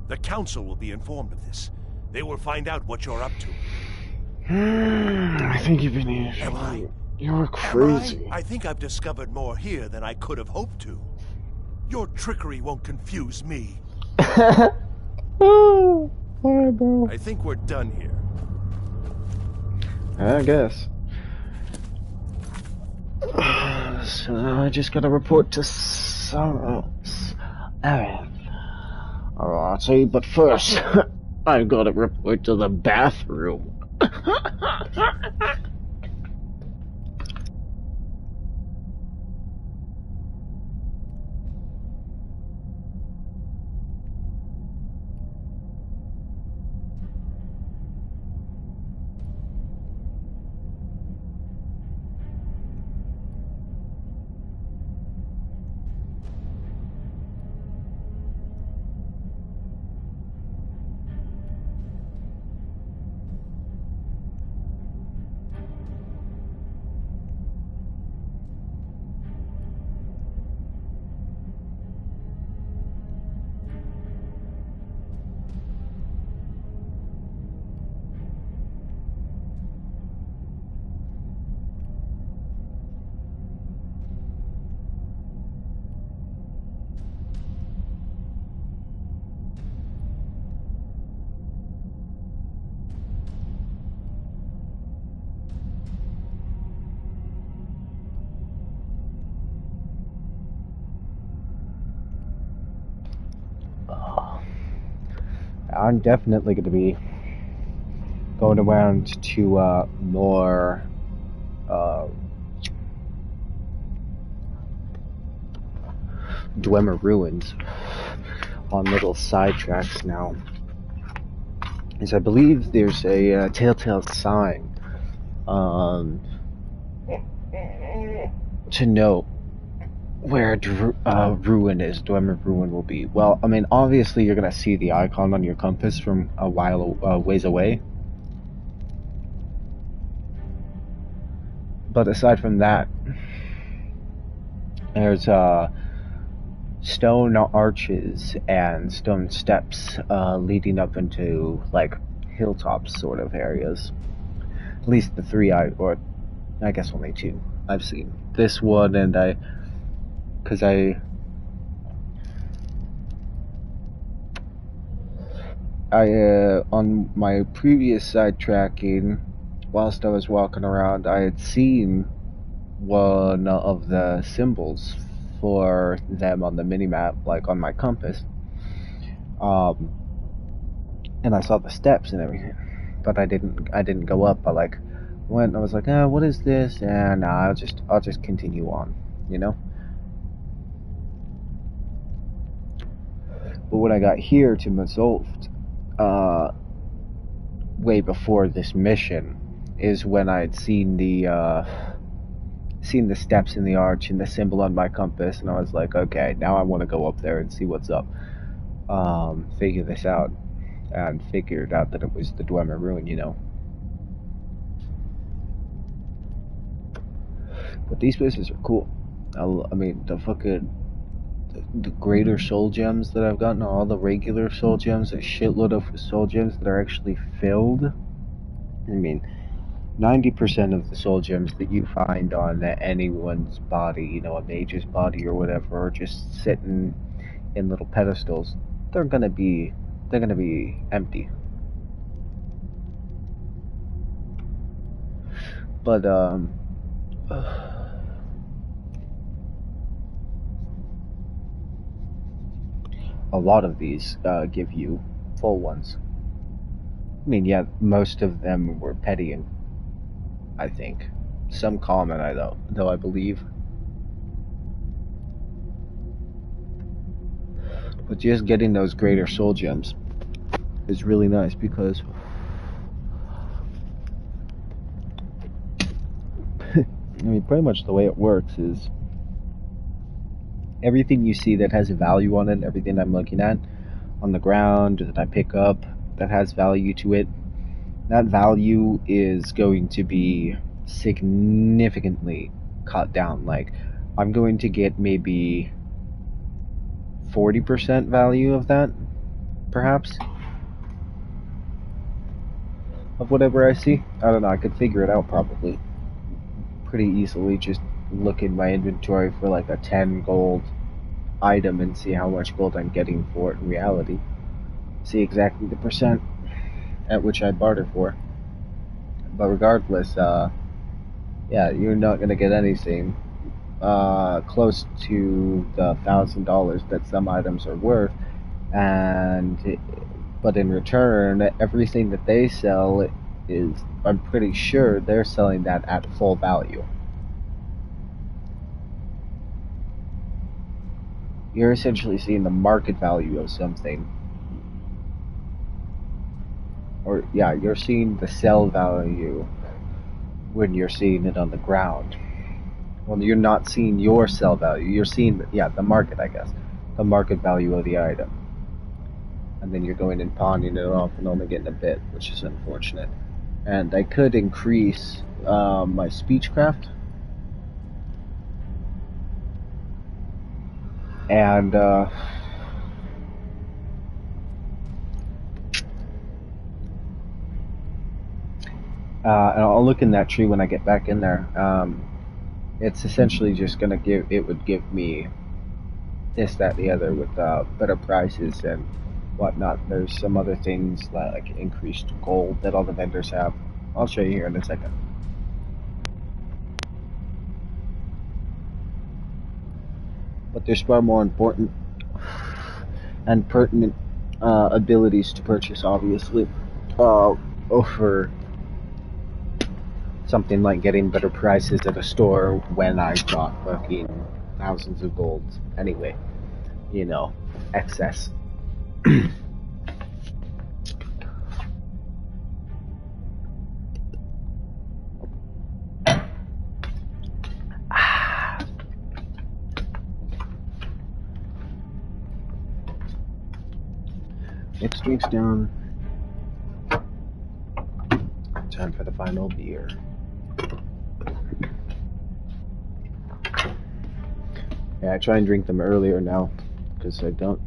The council will be informed of this. They will find out what you're up to. I think you've been here too Am I? long. You're Am I? crazy. I think I've discovered more here than I could have hoped to. Your trickery won't confuse me. Oh, why, bro? I think we're done here. I guess. So I just gotta report to Alrighty, but first, I gotta report to the bathroom. I'm definitely gonna be going around to more Dwemer ruins on little side tracks now. As I believe there's a telltale sign to know where ruin is, Dwemer ruin will be. Well, I mean, obviously you're gonna see the icon on your compass from a ways away. But aside from that, there's stone arches and stone steps leading up into like hilltops sort of areas. At least the three or I guess only two I've seen. This one, and because I on my previous side tracking, whilst I was walking around, I had seen one of the symbols for them on the minimap, like on my compass. And I saw the steps and everything, but I didn't go up. I like went. I was like, what is this? And I'll just continue on, you know. But when I got here to Mazolft, way before this mission, is when I'd seen the steps in the arch and the symbol on my compass, and I was like, okay, now I want to go up there and see what's up, figure this out, and figured out that it was the Dwemer ruin, you know. But these places are cool. I mean, the greater soul gems that I've gotten, all the regular soul gems, a shitload of soul gems that are actually filled. I mean, 90% of the soul gems that you find on anyone's body, you know, a mage's body or whatever, are just sitting in little pedestals. They're gonna be empty. But a lot of these give you full ones. I mean, yeah, most of them were petty, I think. Some common, though I believe. But just getting those greater soul gems is really nice, because I mean, pretty much the way it works is everything you see that has a value on it, everything I'm looking at on the ground that I pick up that has value to it, that value is going to be significantly cut down. Like, I'm going to get maybe 40% value of that, perhaps, of whatever I see. I don't know, I could figure it out probably pretty easily. Just look in my inventory for like a 10 gold item and see how much gold I'm getting for it in reality. See exactly the percent at which I barter for. But regardless, yeah, you're not gonna get anything close to the $1,000 that some items are worth, but in return, everything that they sell is, I'm pretty sure they're selling that at full value. You're essentially seeing the market value of something. Or, yeah, you're seeing the sell value when you're seeing it on the ground. Well, you're not seeing your sell value. You're seeing, the market, I guess. The market value of the item. And then you're going and pawning it off and only getting a bit, which is unfortunate. And I could increase my speechcraft. And I'll look in that tree when I get back in there. It's essentially just gonna would give me this, that, the other with better prices and whatnot. There's some other things like increased gold that all the vendors have. I'll show you here in a second. But there's far more important and pertinent abilities to purchase, obviously, over something like getting better prices at a store when I've got fucking thousands of golds. Anyway, excess. Next drink's down. Time for the final beer. Yeah, I try and drink them earlier now, because I don't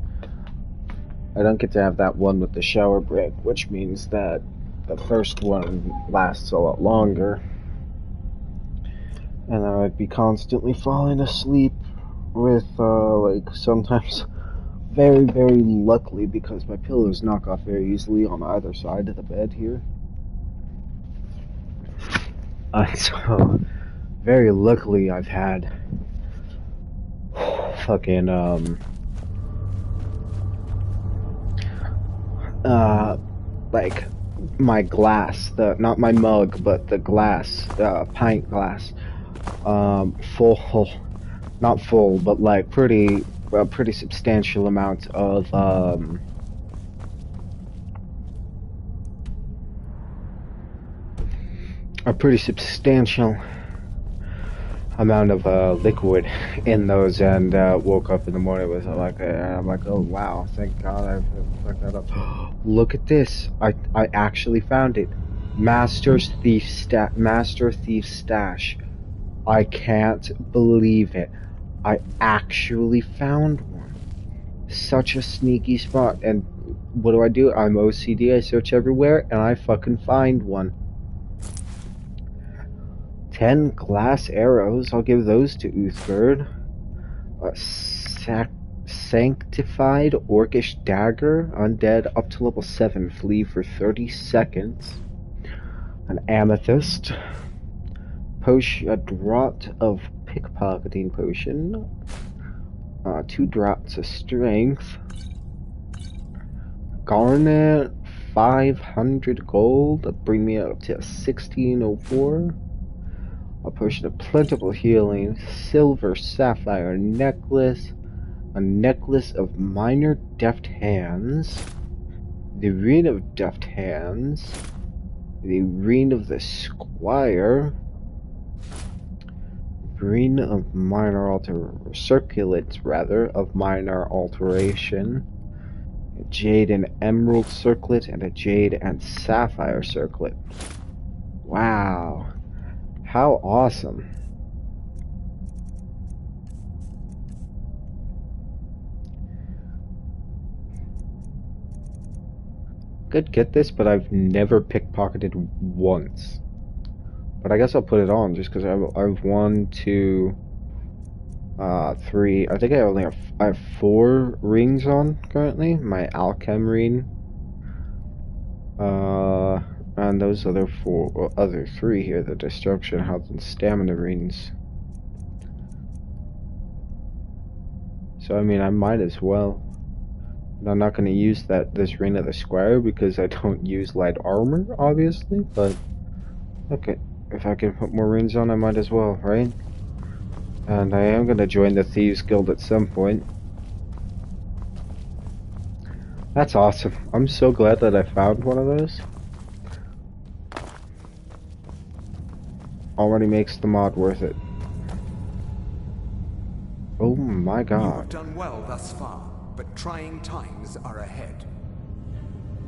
get to have that one with the shower break, which means that the first one lasts a lot longer, and I would be constantly falling asleep with, sometimes very, very luckily, because my pillows knock off very easily on either side of the bed here. So, very luckily, I've had fucking, like, my glass, not my mug, but the glass, pint glass, full, not full, but like a pretty substantial amount of, liquid in those, and woke up in the morning with I'm like, oh wow, thank God I fucked that up. Look at this, I actually found it. Master Thief Stash. I can't believe it. I actually found one. Such a sneaky spot. And what do? I'm OCD, I search everywhere, and I fucking find one. 10 glass arrows, I'll give those to Uthgerd. Sanctified Orcish Dagger, undead up to level 7, flee for 30 seconds. An amethyst. A draught of pickpocketing potion. 2 draughts of strength. Garnet, 500 gold, that'll bring me up to 1604. A potion of plentiful healing, silver sapphire necklace, a necklace of minor deft hands, the ring of deft hands, the ring of the squire, Ring of minor circlet of minor alteration. A jade and emerald circlet and a jade and sapphire circlet. Wow. How awesome. Could get this, but I've never pickpocketed once. But I guess I'll put it on just because I've 1, 2, 3. I think I have 4 rings on currently. My alchem ring, and those other 3 here, the destruction, health, and stamina rings. So I mean, I might as well. I'm not going to use this ring of the squire because I don't use light armor, obviously. But okay, if I can put more rings on, I might as well, right? And I am going to join the Thieves Guild at some point. That's awesome. I'm so glad that I found one of those. Already makes the mod worth it. Oh my god. You have done well thus far, but trying times are ahead.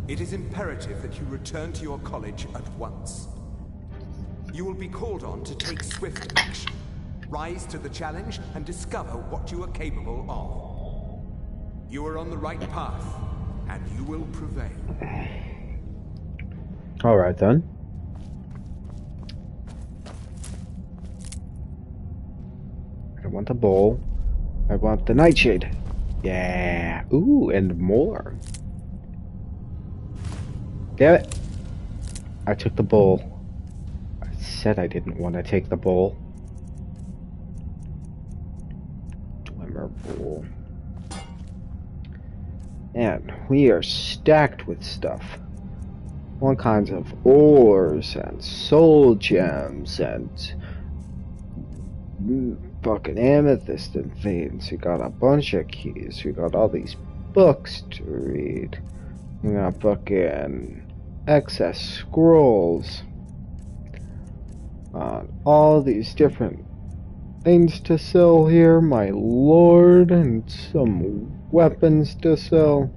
It is imperative that you return to your college at once. You will be called on to take swift action. Rise to the challenge and discover what you are capable of. You are on the right path, and you will prevail. Alright then. I want the bowl. I want the nightshade. Yeah. Ooh, and more. Damn it. I took the bowl. I said I didn't want to take the bowl. Dwemer bowl. And we are stacked with stuff. All kinds of ores and soul gems and fucking amethyst and things. We got a bunch of keys. We got all these books to read. We got fucking excess scrolls. All these different things to sell here, my lord, and some weapons to sell.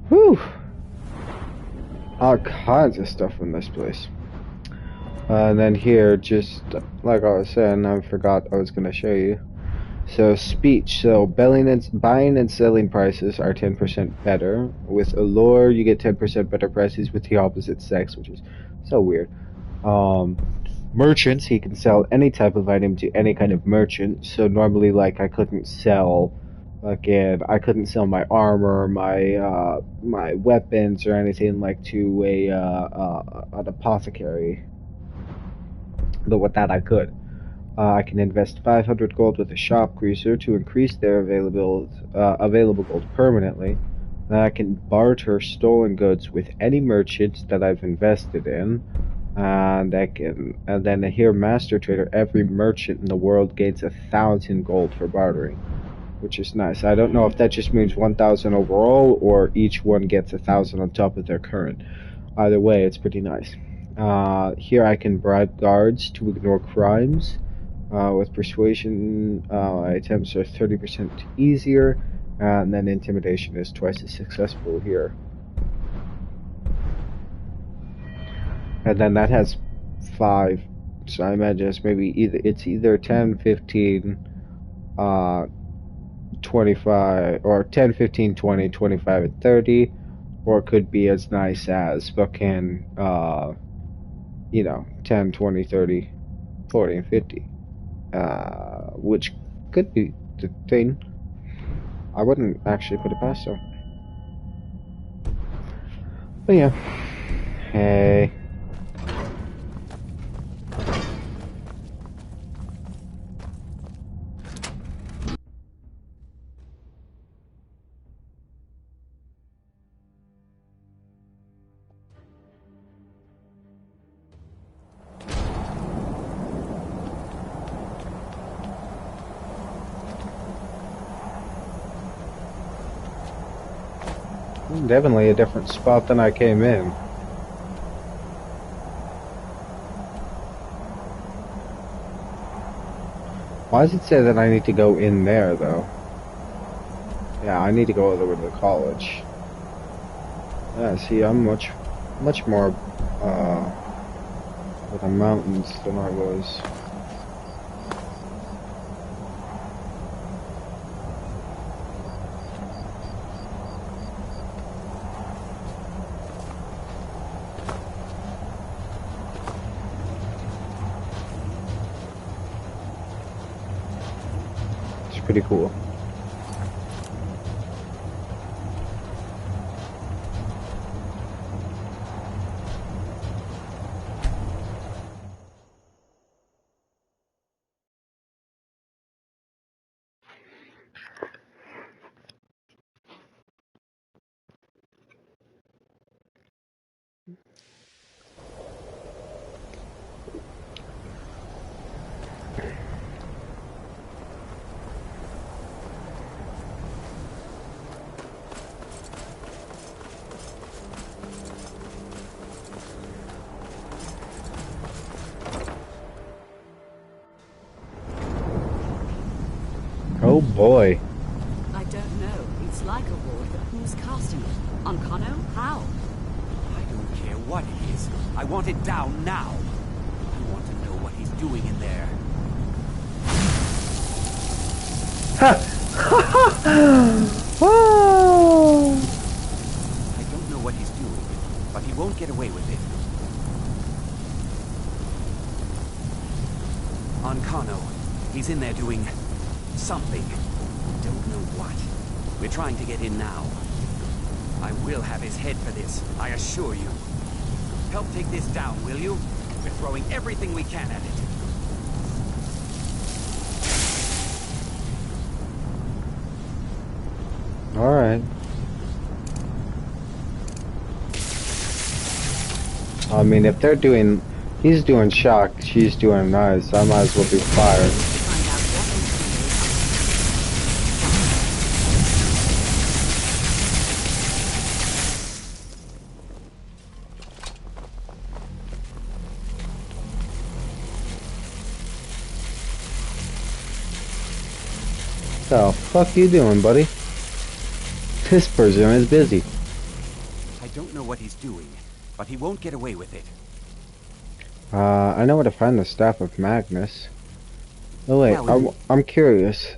Whew! All kinds of stuff in this place. And then here, just like I was saying, I forgot I was going to show you. So speech. So buying and selling prices are 10% better. With allure, you get 10% better prices with the opposite sex, which is so weird. Merchants, he can sell any type of item to any kind of merchant. So normally, like, I couldn't sell my armor, my weapons, or anything like to an apothecary. But with that, I could. I can invest 500 gold with a shop greaser to increase their available gold permanently. Then I can barter stolen goods with any merchant that I've invested in, and then here, master trader. Every merchant in the world gains 1,000 gold for bartering, which is nice. I don't know if that just means 1,000 overall, or each one gets 1,000 on top of their current. Either way, it's pretty nice. Here I can bribe guards to ignore crimes. With persuasion, attempts are 30% easier, and then intimidation is twice as successful here. And then that has 5, so I imagine it's either 10, 15, 25, or 10, 15, 20, 25, and 30, or it could be as nice as fucking 10, 20, 30, 40, and 50. Which could be the thing. I wouldn't actually put it past them. But yeah. Hey. Definitely a different spot than I came in. Why does it say that I need to go in there, though? Yeah, I need to go over to the college. Yeah, see, I'm much more, with the mountains than I was. It's pretty cool. Oh boy. I don't know. It's like a ward, but who's casting it? On Kano? How? I don't care what it is. I want it down now. I want to know what he's doing in there. I don't know what he's doing, but he won't get away with it. On Kano, he's in there doing something. Don't know what. We're trying to get in now. I will have his head for this, I assure you. Help take this down, will you? We're throwing everything we can at it. Alright. I mean, if they're doing... He's doing shock, she's doing ice, I might as well do fire. What the fuck you doing, buddy? This person is busy. I don't know what he's doing, but he won't get away with it. I know where to find the Staff of Magnus. Oh wait, I'm curious.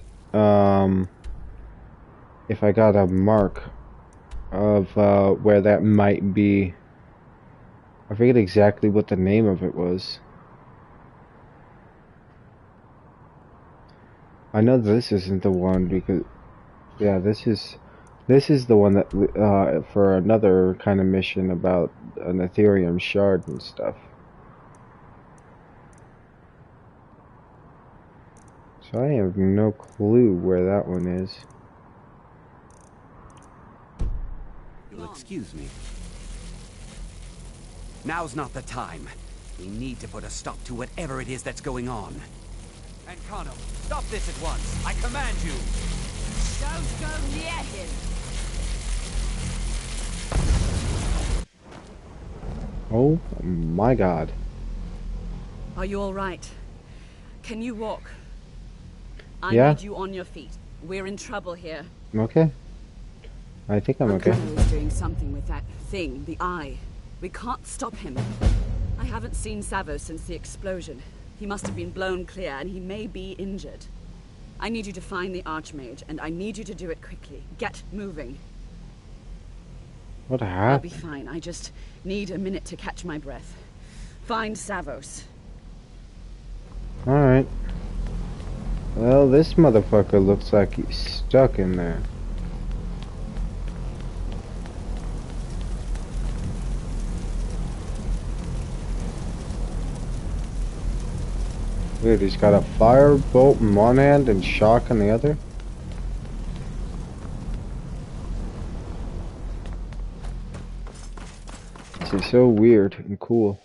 If I got a mark of where that might be. I forget exactly what the name of it was. I know this isn't the one because, yeah, this is the one that for another kind of mission about an Ethereum shard and stuff. So I have no clue where that one is. You'll excuse me. Now's not the time. We need to put a stop to whatever it is that's going on. And Kano, stop this at once. I command you. Don't go near him. Oh my god. Are you all right? Can you walk? I Yeah. need you on your feet. We're in trouble here. Okay. I think I'm okay. Kano is doing something with that thing, the eye. We can't stop him. I haven't seen Savo since the explosion. He must have been blown clear, and he may be injured. I need you to find the Archmage, and I need you to do it quickly. Get moving. What I'll happened? be fine. I just need a minute to catch my breath. Find Savos. Alright. Well, this motherfucker looks like he's stuck in there. Dude, he's got a firebolt in one hand and shock in the other. This is so weird and cool.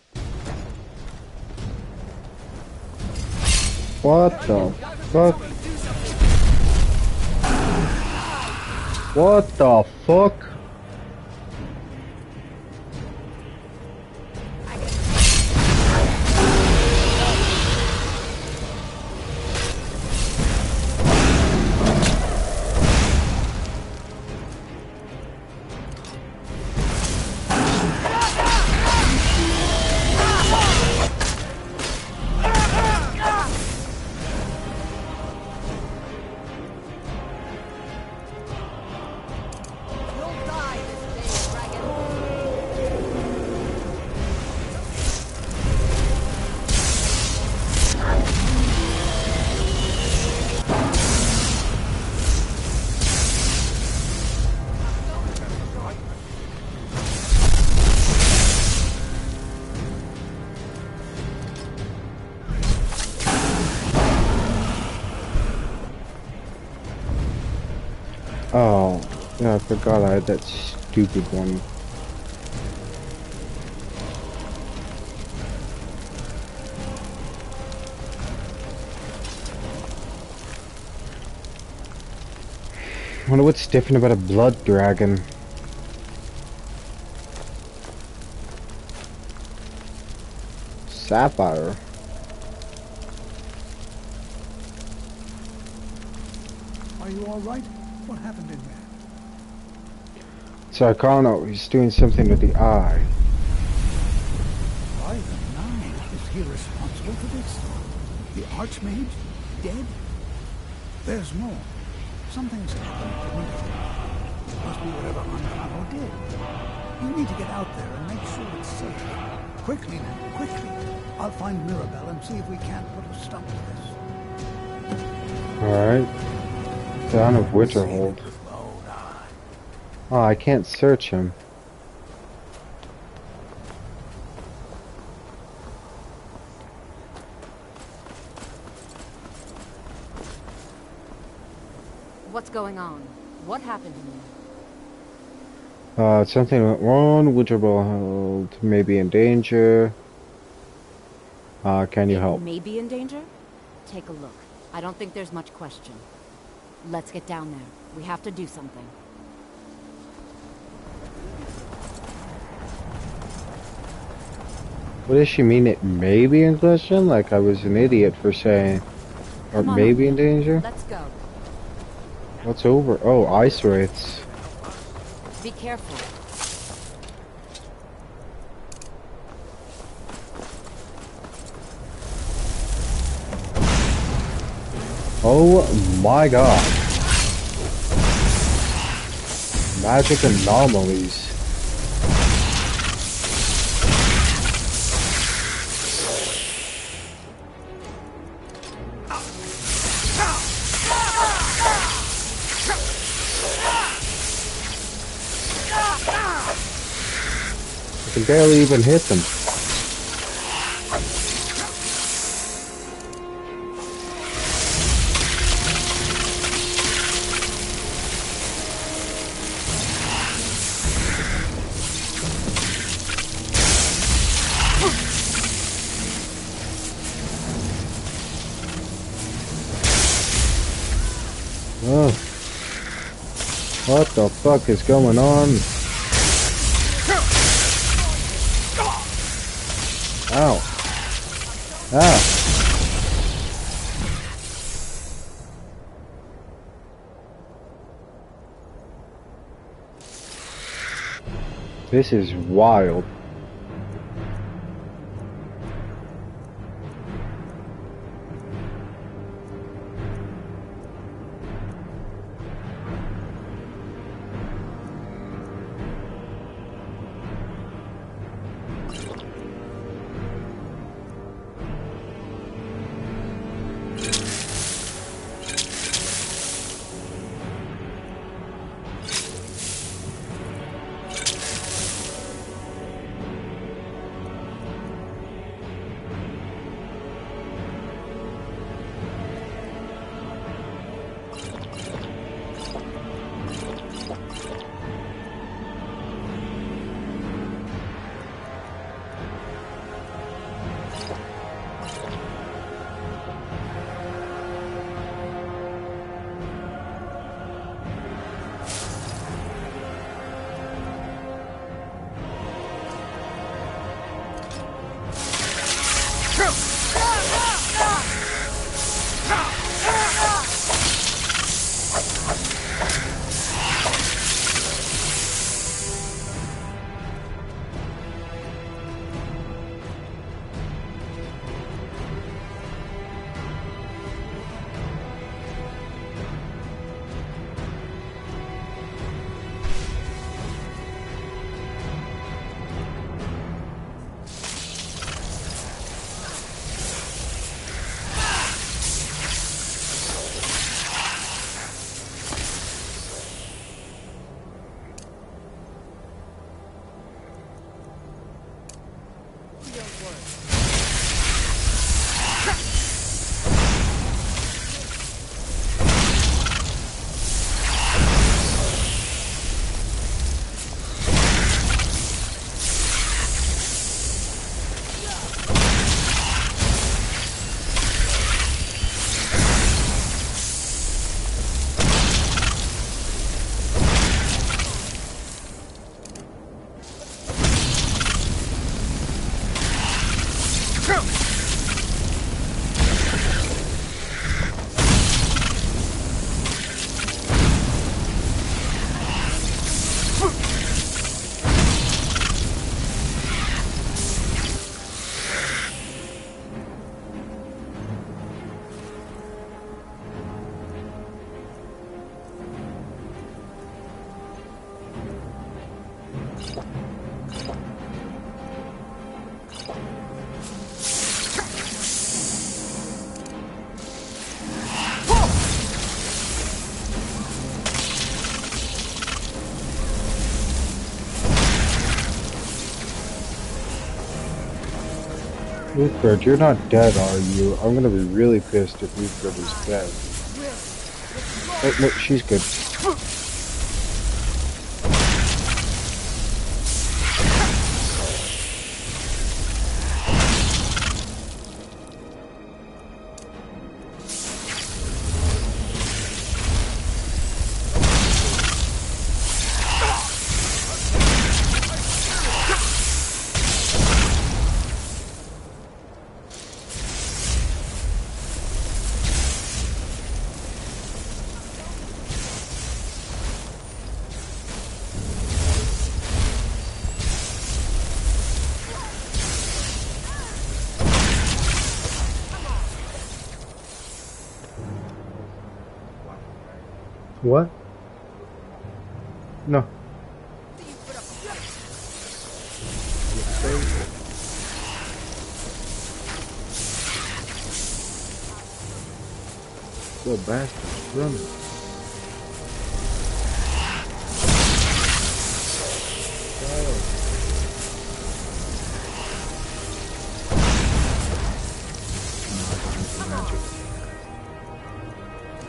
What the fuck? What the fuck? Oh, yeah, I forgot I had that stupid one. I wonder what's different about a blood dragon. Sapphire. Are you all right? What happened in there? Sarkano, he's doing something with the eye. By the nine, is he responsible for this? The Archmage? Dead? There's more. Something's happened to me. Must be whatever Arcano did. You need to get out there and make sure it's safe. Quickly now, quickly. I'll find Mirabelle and see if we can't put a stop to this. Alright. Down of Winterhold. Oh, I can't search him. What's going on? What happened to me? Something went wrong. Winterhold may be in danger. Can you help? May be in danger? Take a look. I don't think there's much question. Let's get down there. We have to do something. What does she mean it may be in question? Like I was an idiot for saying, or may be in danger? Let's go. What's over? Oh, ice wraiths. Be careful. Oh my god. Magic anomalies. I can barely even hit them. Oh. What the fuck is going on? Ow. Ah. This is wild. Uthgard, you're not dead, are you? I'm gonna be really pissed if Uthgard is dead. Oh, no, she's good. What? No. Little bastards running.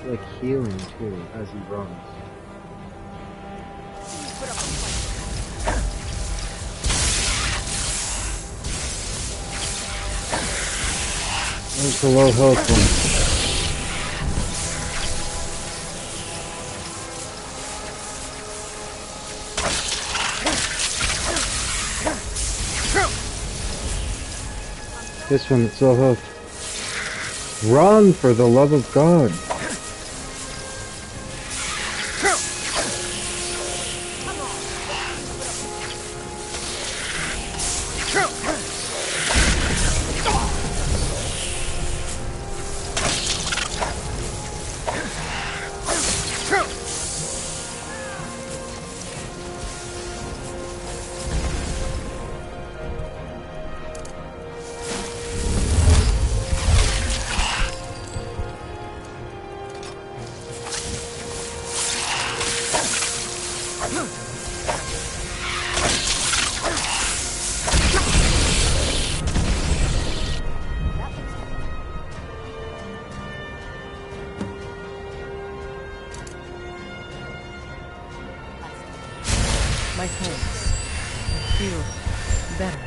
Like healing too as he runs. There's the low health one. This one, it's low health. Run for the love of God. My thanks. Feel better.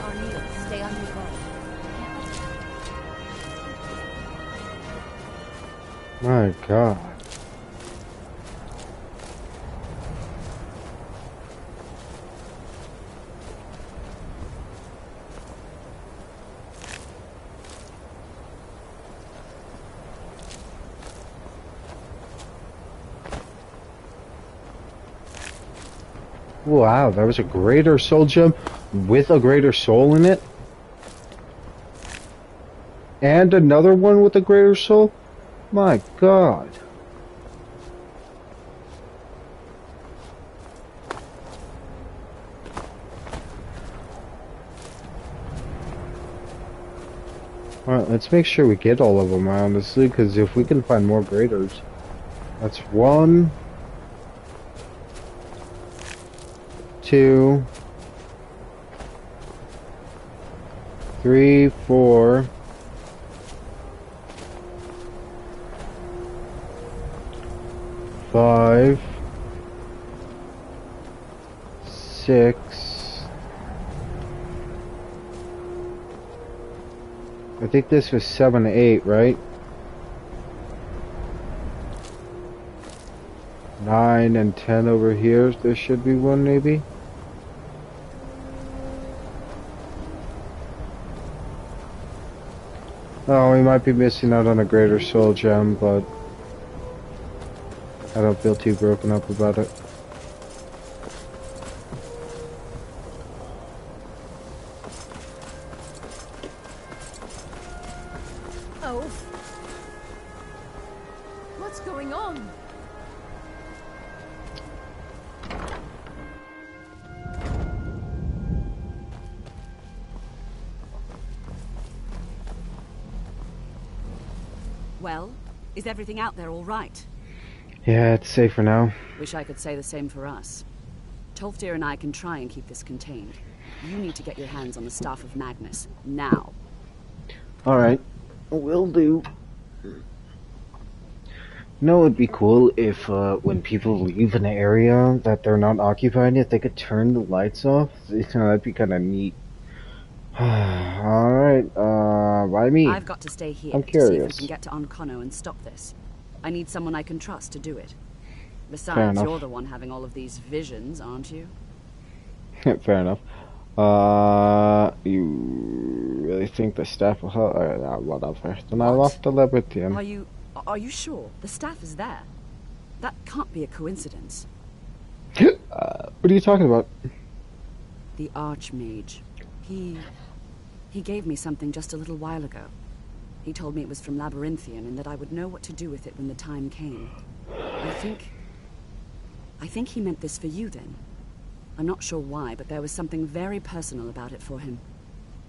Arnea, stay on your guard. My God. Wow, there was a greater soul gem with a greater soul in it? And another one with a greater soul? My God. Alright, let's make sure we get all of them, honestly, because if we can find more graders. That's 1, 2, 3, 4, 5, 6, I think this was 7, 8, right? 9 and 10 over here. There should be one, maybe. Oh, we might be missing out on a greater soul gem, but I don't feel too broken up about it. Oh. What's going on? Well, is everything out there all right? Yeah, it's safer now. Wish I could say the same for us. Tolfdir and I can try and keep this contained. You need to get your hands on the Staff of Magnus, now. Alright, will do. You know, it'd be cool if, when people leave an area that they're not occupied, if they could turn the lights off. You know, that'd be kind of neat. Alright, by me. I've got to stay here I'm to see if we curious. can get to Onkono and stop this. I need someone I can trust to do it. Fair Besides, enough. you're the one having all of these visions, aren't you? Fair enough. You really think the staff will help? Whatever. Then I'll What? off the Libertium. Are you sure? The staff is there. That can't be a coincidence. What are you talking about? The Archmage. He gave me something just a little while ago. He told me it was from Labyrinthian and that I would know what to do with it when the time came. I think he meant this for you then. I'm not sure why, but there was something very personal about it for him.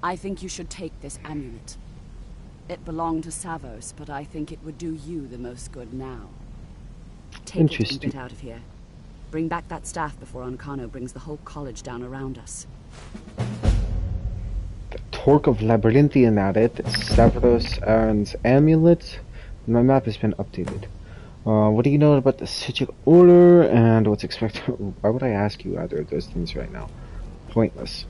I think you should take this amulet. It belonged to Savos, but I think it would do you the most good now. Take it and Interesting. get out of here. Bring back that staff before Onkano brings the whole college down around us. The Torque of Labyrinthian at it. Stavros Aaron's amulet. My map has been updated. What do you know about the Sigic Order and what's expected? Why would I ask you either of those things right now? Pointless.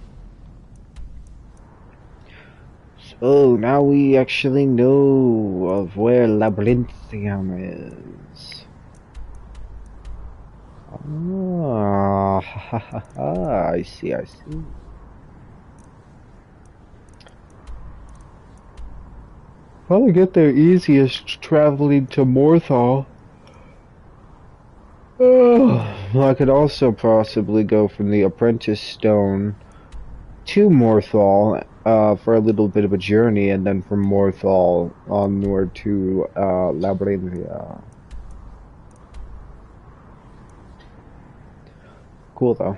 So now we actually know of where Labyrinthium is. Ah, ha, ha, ha, ha. I see, I see. Probably get there easiest traveling to Morthal. Well, I could also possibly go from the Apprentice Stone to Morthal for a little bit of a journey, and then from Morthal onward to Labyrinthia. Cool though.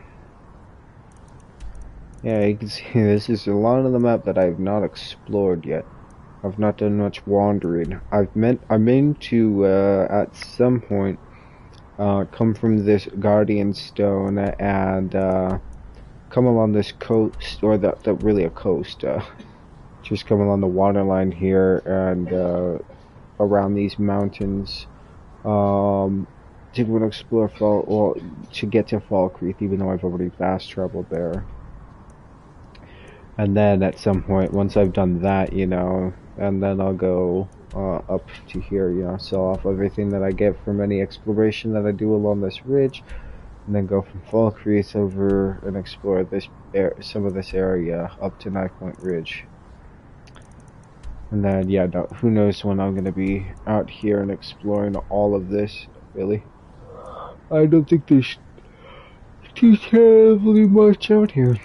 Yeah, you can see this is a lot of the map that I've not explored yet. I've not done much wandering. I'm meant to at some point come from this Guardian Stone and come along this coast, or that really a coast. Just come along the waterline here and around these mountains. To go and explore to get to Fall Creek, even though I've already fast traveled there. And then at some point, once I've done that, you know, and then I'll go up to here, you know, sell off everything that I get from any exploration that I do along this ridge, and then go from Fall Creek over and explore this some of this area up to Knife Point Ridge. And then, yeah, no, who knows when I'm going to be out here and exploring all of this, really. I don't think there's too terribly much out here.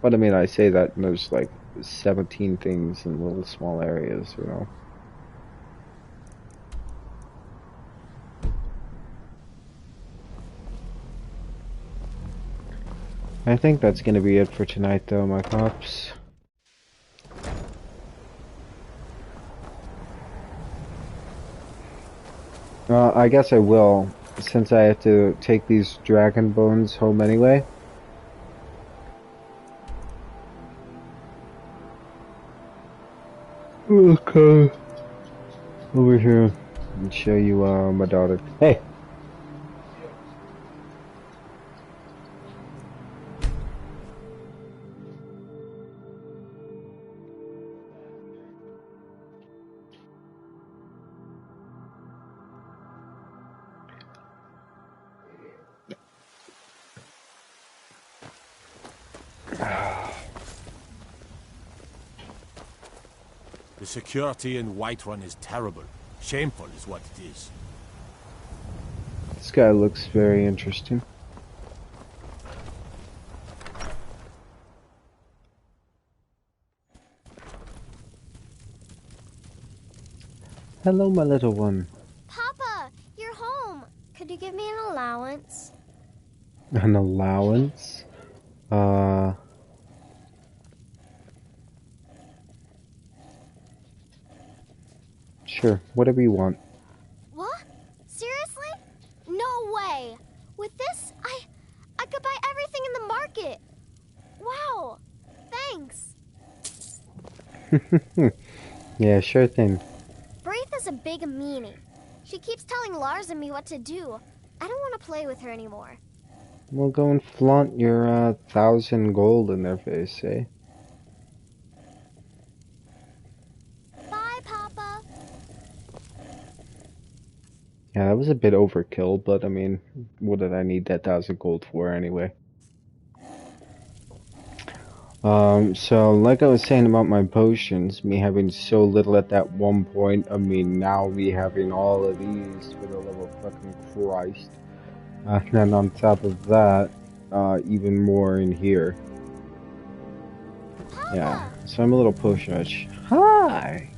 But I mean, I say that and there's like 17 things in little small areas, you know. I think that's gonna be it for tonight though, my cops. I guess I will, since I have to take these dragon bones home anyway. Okay. Over here and show you my daughter. Hey! The security in Whiterun is terrible. Shameful is what it is. This guy looks very interesting. Hello, my little one. Papa, you're home. Could you give me an allowance? An allowance? Sure, whatever you want. What? Seriously? No way. With this, it. Wow. Thanks. Yeah, sure thing. Braith is a big meanie. She keeps telling Lars and me what to do. I don't want to play with her anymore. Well, go and flaunt your 1,000 gold in their face, eh? Bye, Papa. Yeah, that was a bit overkill, but I mean, what did I need that 1,000 gold for anyway? So like I was saying about my potions, me having so little at that one point, I mean, now me having all of these for the love of fucking Christ. And then on top of that, even more in here. Papa. Yeah, so I'm a little potion rich. Hi!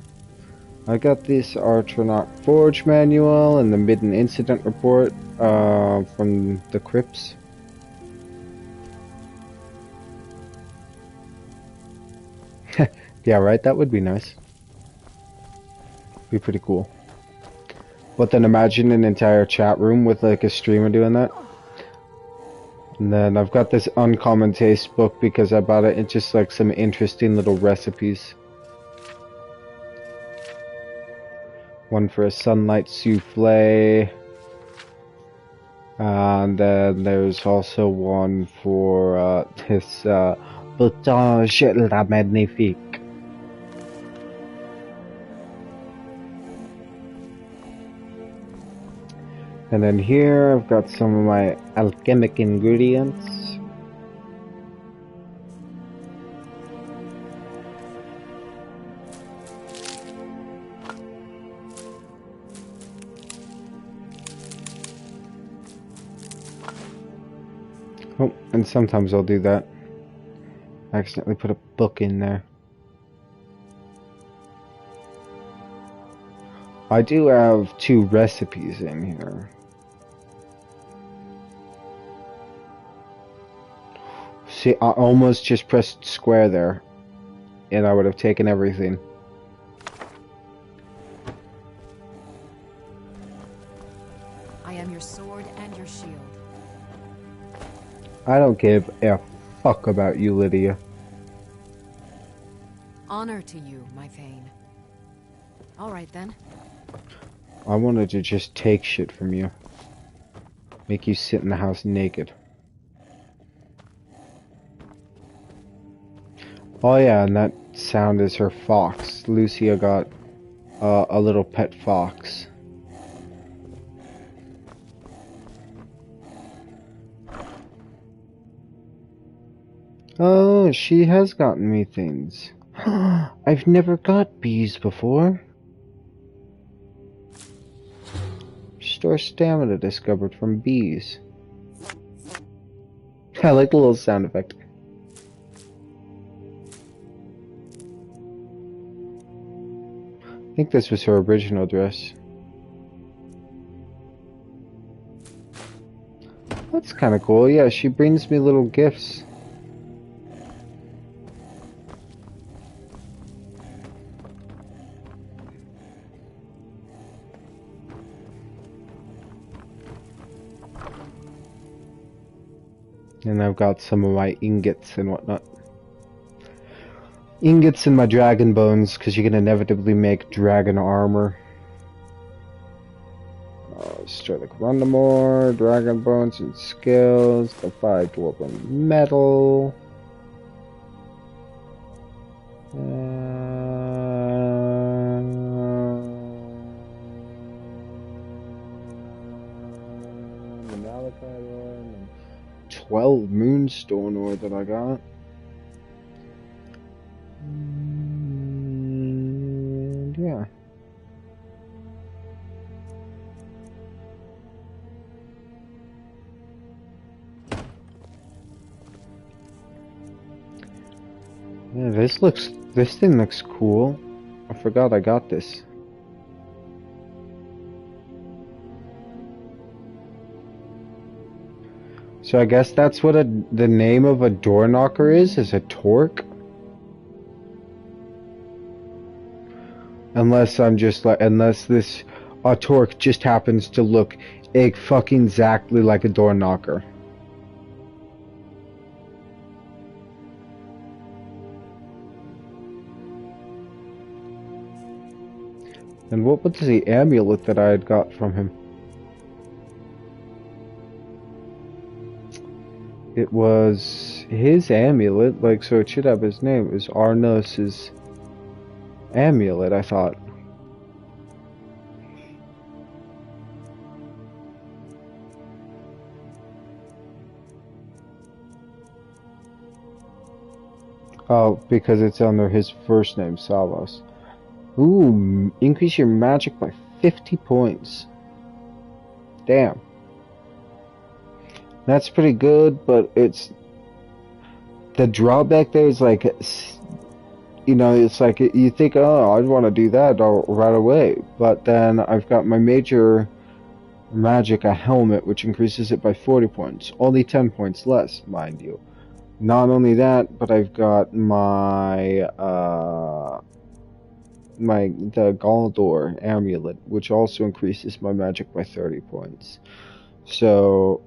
I got this Artronaut Forge manual and the Midden Incident Report, from the crypts. Yeah, right, that would be nice. Be pretty cool. But then imagine an entire chat room with like a streamer doing that. And then I've got this Uncommon Taste book because I bought it. It's just like some interesting little recipes. One for a sunlight souffle. And then there's also one for this potage la magnifique. And then here I've got some of my alchemic ingredients. Oh, and sometimes I'll do that. I accidentally put a book in there. I do have 2 recipes in here. See, I almost just pressed square there, and I would have taken everything. I am your sword and your shield. I don't give a fuck about you, Lydia. Honor to you, my Thane. All right then. I wanted to just take shit from you. Make you sit in the house naked. Oh yeah, and that sound is her fox. Lucia got a little pet fox. Oh, she has gotten me things. I've never got bees before. Restore stamina discovered from bees. I like the little sound effect. I think this was her original dress. That's kind of cool. Yeah, she brings me little gifts. And I've got some of my ingots and whatnot. Ingots and my dragon bones, because you can inevitably make dragon armor. Sterling Rundamore, dragon bones and skills, the 5 dwarven metal. The malachite ore and 12 moonstone ore that I got. And yeah. Yeah, this thing looks cool. I forgot I got this. So I guess that's what the name of a door knocker is a torque. Unless I'm just like, unless this torque just happens to look fucking exactly like a door knocker. And what was the amulet that I had got from him? It was his amulet, like, so it should have his name. It was Arnos's amulet, I thought. Oh, because it's under his first name, Savos. Ooh, increase your magic by 50 points. Damn. That's pretty good, but it's... The drawback there is like... You know, it's like, you think, oh, I'd want to do that right away. But then I've got my major magic, a helmet, which increases it by 40 points. Only 10 points less, mind you. Not only that, but I've got my, the Galdor amulet, which also increases my magic by 30 points. So,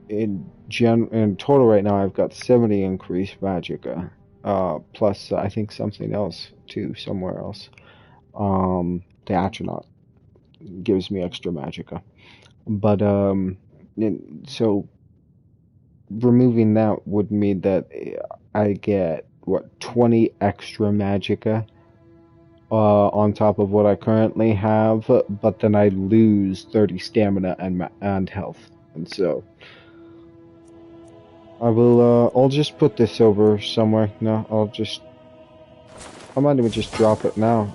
in total right now, I've got 70 increased magicka. Plus, I think something else, too, somewhere else. The astronaut gives me extra magicka. But, so, removing that would mean that I get, what, 20 extra magicka on top of what I currently have, but then I lose 30 stamina and health. And so, I'll just put this over somewhere. No, I might even just drop it now.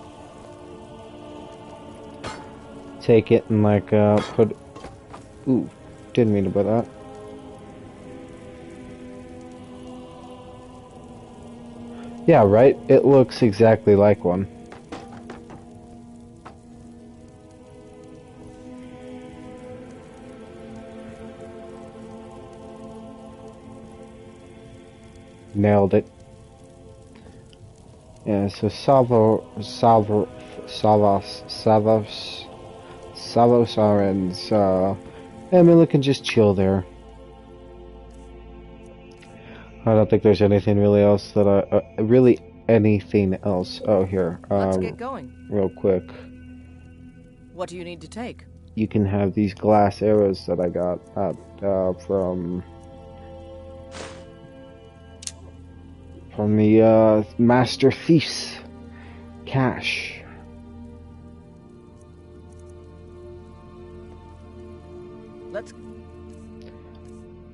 Take it and, like, put... Ooh, didn't mean to put that. Yeah, right? It looks exactly like one. Nailed it. Yeah, so Savos Aren's, Emily can just chill there. I don't think there's anything really else that anything else. Oh, here. Let's get going. Real quick. What do you need to take? You can have these glass arrows that I got from the Master Thief's cache. Let's...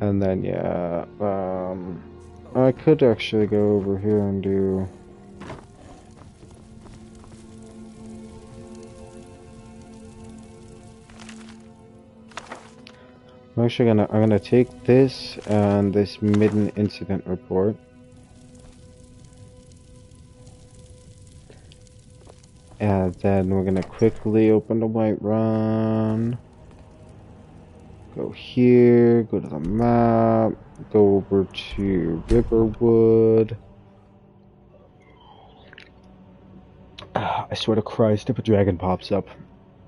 And then, yeah, I could actually go over here and do... I'm gonna take this and this midden incident report. And then we're gonna quickly open the Whiterun. Go here, go to the map, go over to Riverwood. I swear to Christ, if a dragon pops up,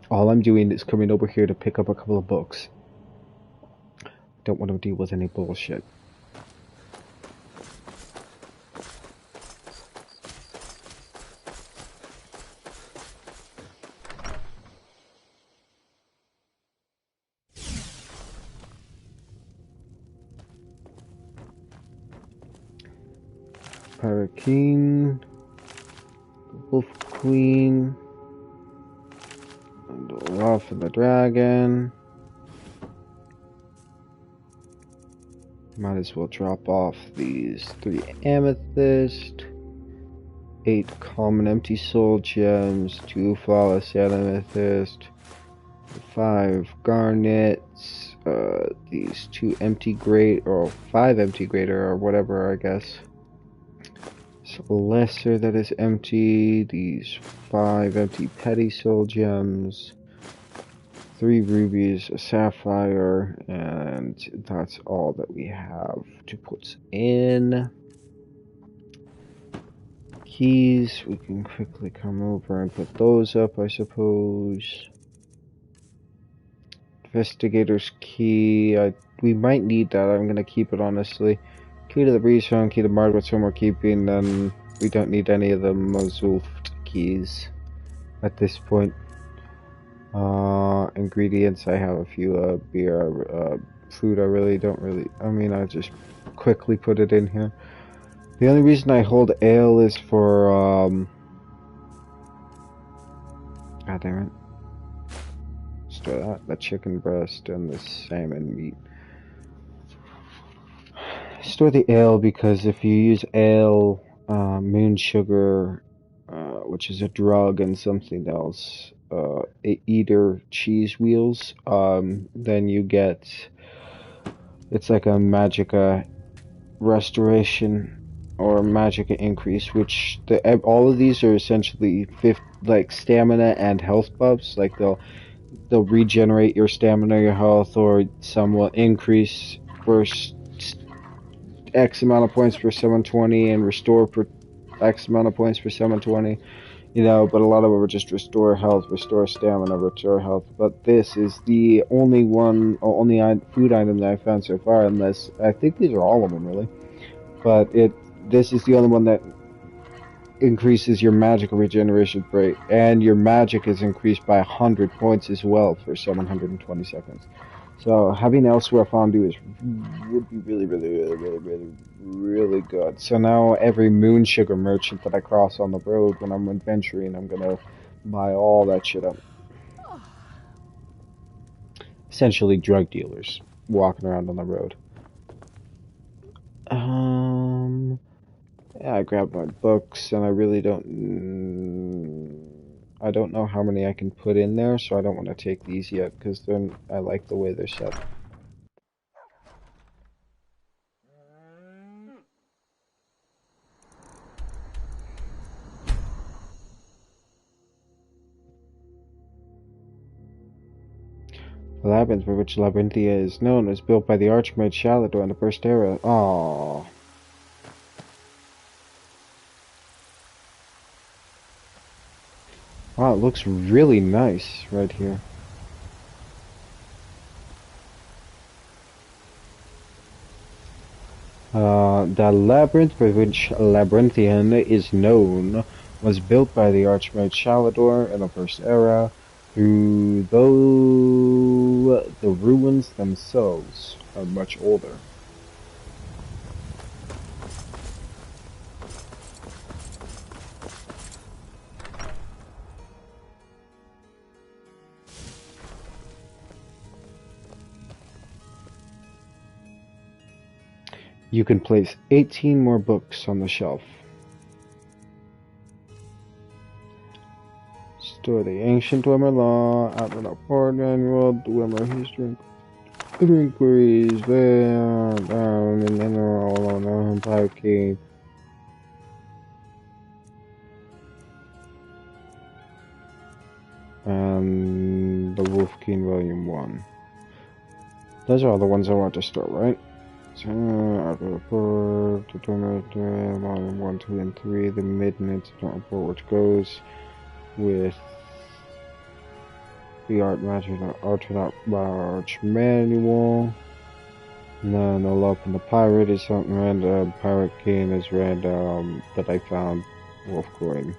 all I'm doing is coming over here to pick up a couple of books. Don't want to deal with any bullshit. Pirate King, Wolf Queen, and Olaf and the Dragon. Might as well drop off these 3 amethyst, 8 common empty soul gems, 2 flawless amethyst, 5 garnets, these 2 empty great, or 5 empty greater, or whatever, I guess. So lesser that is empty, these 5 empty petty soul gems, 3 rubies, a sapphire, and that's all that we have to put in. Keys, we can quickly come over and put those up, I suppose. Investigator's key, we might need that, I'm gonna keep it honestly. Key to the breeze phone, key to Margaret's home we're keeping, then we don't need any of the Mazult keys at this point. Ingredients, I have a few, beer, food I mean, I just quickly put it in here. The only reason I hold ale is for, God damn it. Store that, the chicken breast and the salmon meat. Store the ale because if you use ale, moon sugar, which is a drug, and something else, eater cheese wheels, then you get, it's like a magicka restoration or magicka increase, which all of these are essentially like stamina and health buffs. Like they'll regenerate your stamina, your health, or some will increase for X amount of points for 720 and restore for X amount of points for 720. You know, but a lot of them are just restore health, restore stamina, restore health. But this is the only food item that I found so far, unless I think these are all of them really. But this is the only one that increases your magical regeneration rate, and your magic is increased by 100 points as well for 720 seconds. So having elsewhere fondue would be really good. So now every moon sugar merchant that I cross on the road when I'm adventuring, I'm gonna buy all that shit up. Essentially drug dealers walking around on the road. Yeah, I grabbed my books, and I really I don't know how many I can put in there, so I don't want to take these yet, because I like the way they're set. The labyrinth for which Labyrinthia is known was built by the Archmage Shalador in the First Era. Aww. Wow, it looks really nice right here. The labyrinth for which Labyrinthian is known was built by the Archmage Shalador in the First Era, though the ruins themselves are much older. You can place 18 more books on the shelf. Store the Ancient Dwemer Law, Outlet Port Manual, Dwemer History, Inquiries, Mineral, Empire and the Wolf King Volume 1. Those are all the ones I want to store, right? So, Outlet Report, Volume 1, 2, and 3, the Midnight Report, which goes with the Art Manual. And then I'll open the Pirate is something random. Pirate Game is random that I found. Wolfcoin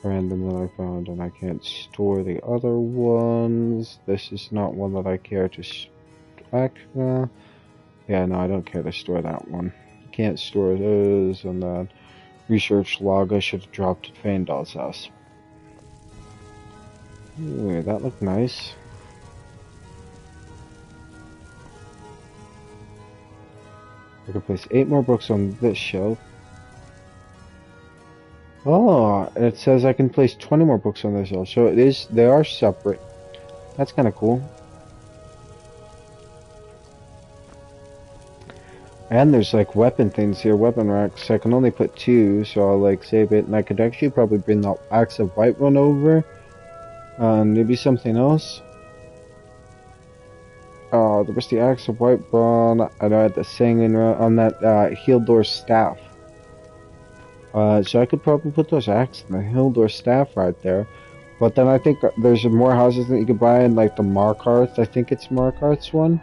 random that I found, and I can't store the other ones. This is not one that I care to yeah, no, I don't care to store that one. Can't store those, and then research log I should have dropped at Feindal's house. Ooh, that looked nice. I can place 8 more books on this shelf. Oh, it says I can place 20 more books on this shelf. So they are separate. That's kind of cool. And there's like weapon things here, weapon racks. I can only put 2, so I'll like save it. And I could actually probably bring the Axe of Whiterun over. Maybe something else. There was the Axe of Whiterun. I know I had the singing on that Hildor staff. So I could probably put those axes and the Hildor staff right there. But then I think there's more houses that you could buy in like the Markarth. I think it's Markarth's one.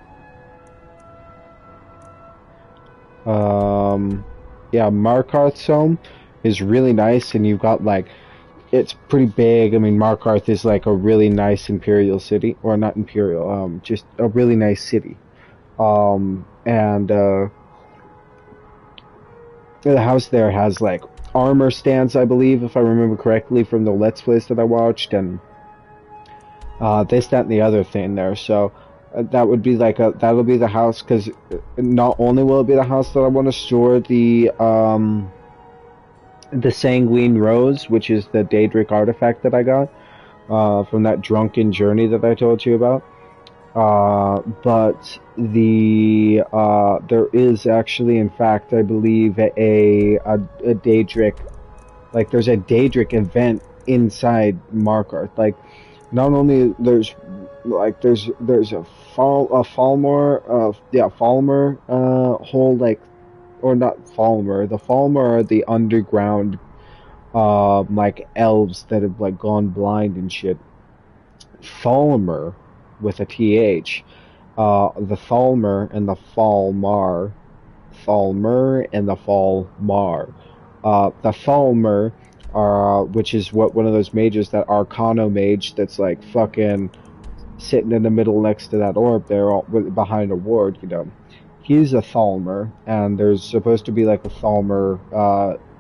Yeah, Markarth's home is really nice, and you've got like it's pretty big. I mean, Markarth is like a really nice imperial city, or not imperial, just a really nice city. And the house there has like armor stands, I believe, if I remember correctly from the Let's Plays that I watched, and this, that, and the other thing there. So that would be like that'll be the house, because not only will it be the house that I want to store the Sanguine Rose, which is the Daedric artifact that I got from that drunken journey that I told you about. But there is actually, in fact, I believe a Daedric, like there's a Daedric event inside Markarth. Like, not only there's a Falmer whole, like, or not Falmer. The Falmer are the underground like elves that have like gone blind and shit. Falmer with a TH. The Falmer and the Falmar. Falmer and the Falmar. The Falmer are, which is one of those mages, that Arcano mage that's like fucking sitting in the middle next to that orb there, behind a ward, you know. He's a Falmer, and there's supposed to be like a Falmer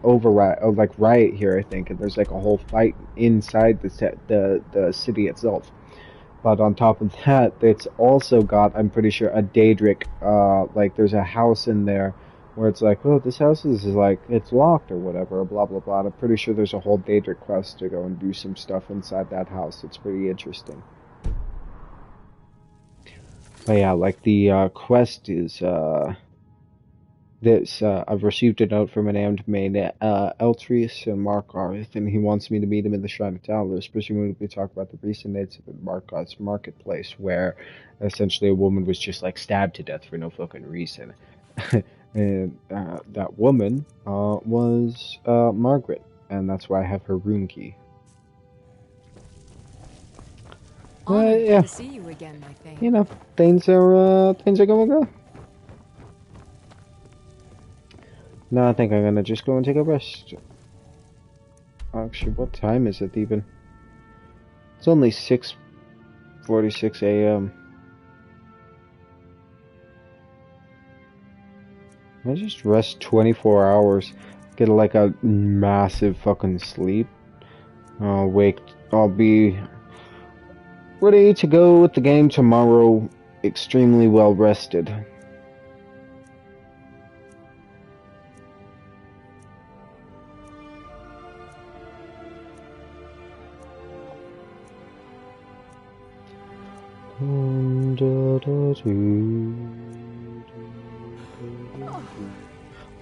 override, like riot here, I think, and there's like a whole fight inside the city itself. But on top of that, it's also got, I'm pretty sure, a Daedric, like there's a house in there where it's like, oh, this house is like, it's locked or whatever, blah blah blah. I'm pretty sure there's a whole Daedric quest to go and do some stuff inside that house. It's pretty interesting. But yeah, like the quest is this. I've received a note from an named main Eltrius and Markarth, and he wants me to meet him in the Shrine of Talos, presumably talk about the recent incident at Markarth's marketplace, where essentially a woman was just like stabbed to death for no fucking reason. And that woman was Margaret, and that's why I have her rune key. Yeah. To see you again, my thing. You know, things are going well. No, I think I'm gonna just go and take a rest. Actually, what time is it even? It's only 6:46 a.m. I just rest 24 hours, get like a massive fucking sleep. I'll be ready to go with the game tomorrow, extremely well rested.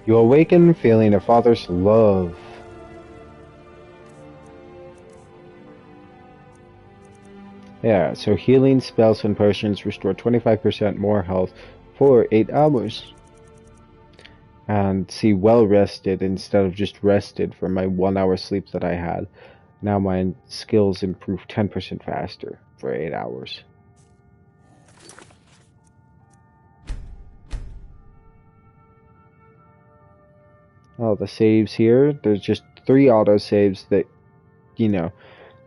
You awaken feeling a father's love. Yeah, so healing spells and potions restore 25% more health for 8 hours. And see, well rested instead of just rested for my 1 hour sleep that I had. Now my skills improve 10% faster for 8 hours. Oh, the saves here, there's just 3 autosaves that, you know,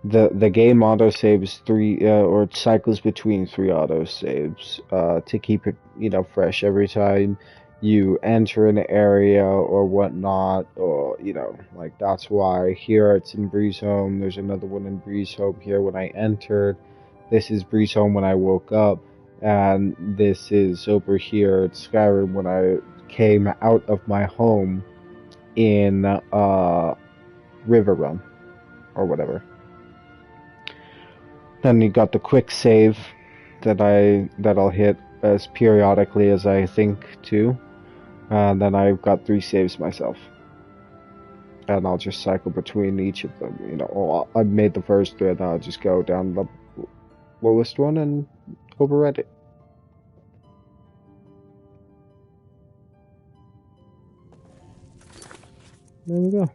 the game autosaves 3, or cycles between 3 autosaves, to keep it, you know, fresh every time you enter an area or whatnot, or, you know, like, that's why here it's in Breeze Home, there's another one in Breeze Home here when I entered, this is Breeze Home when I woke up, and this is over here at Skyrim when I came out of my home in River Run or whatever. Then you got the quick save that I'll hit as periodically as I think to, and then I've got 3 saves myself, and I'll just cycle between each of them. You know, I've made the first 3, and I'll just go down the lowest one and override it. There we go.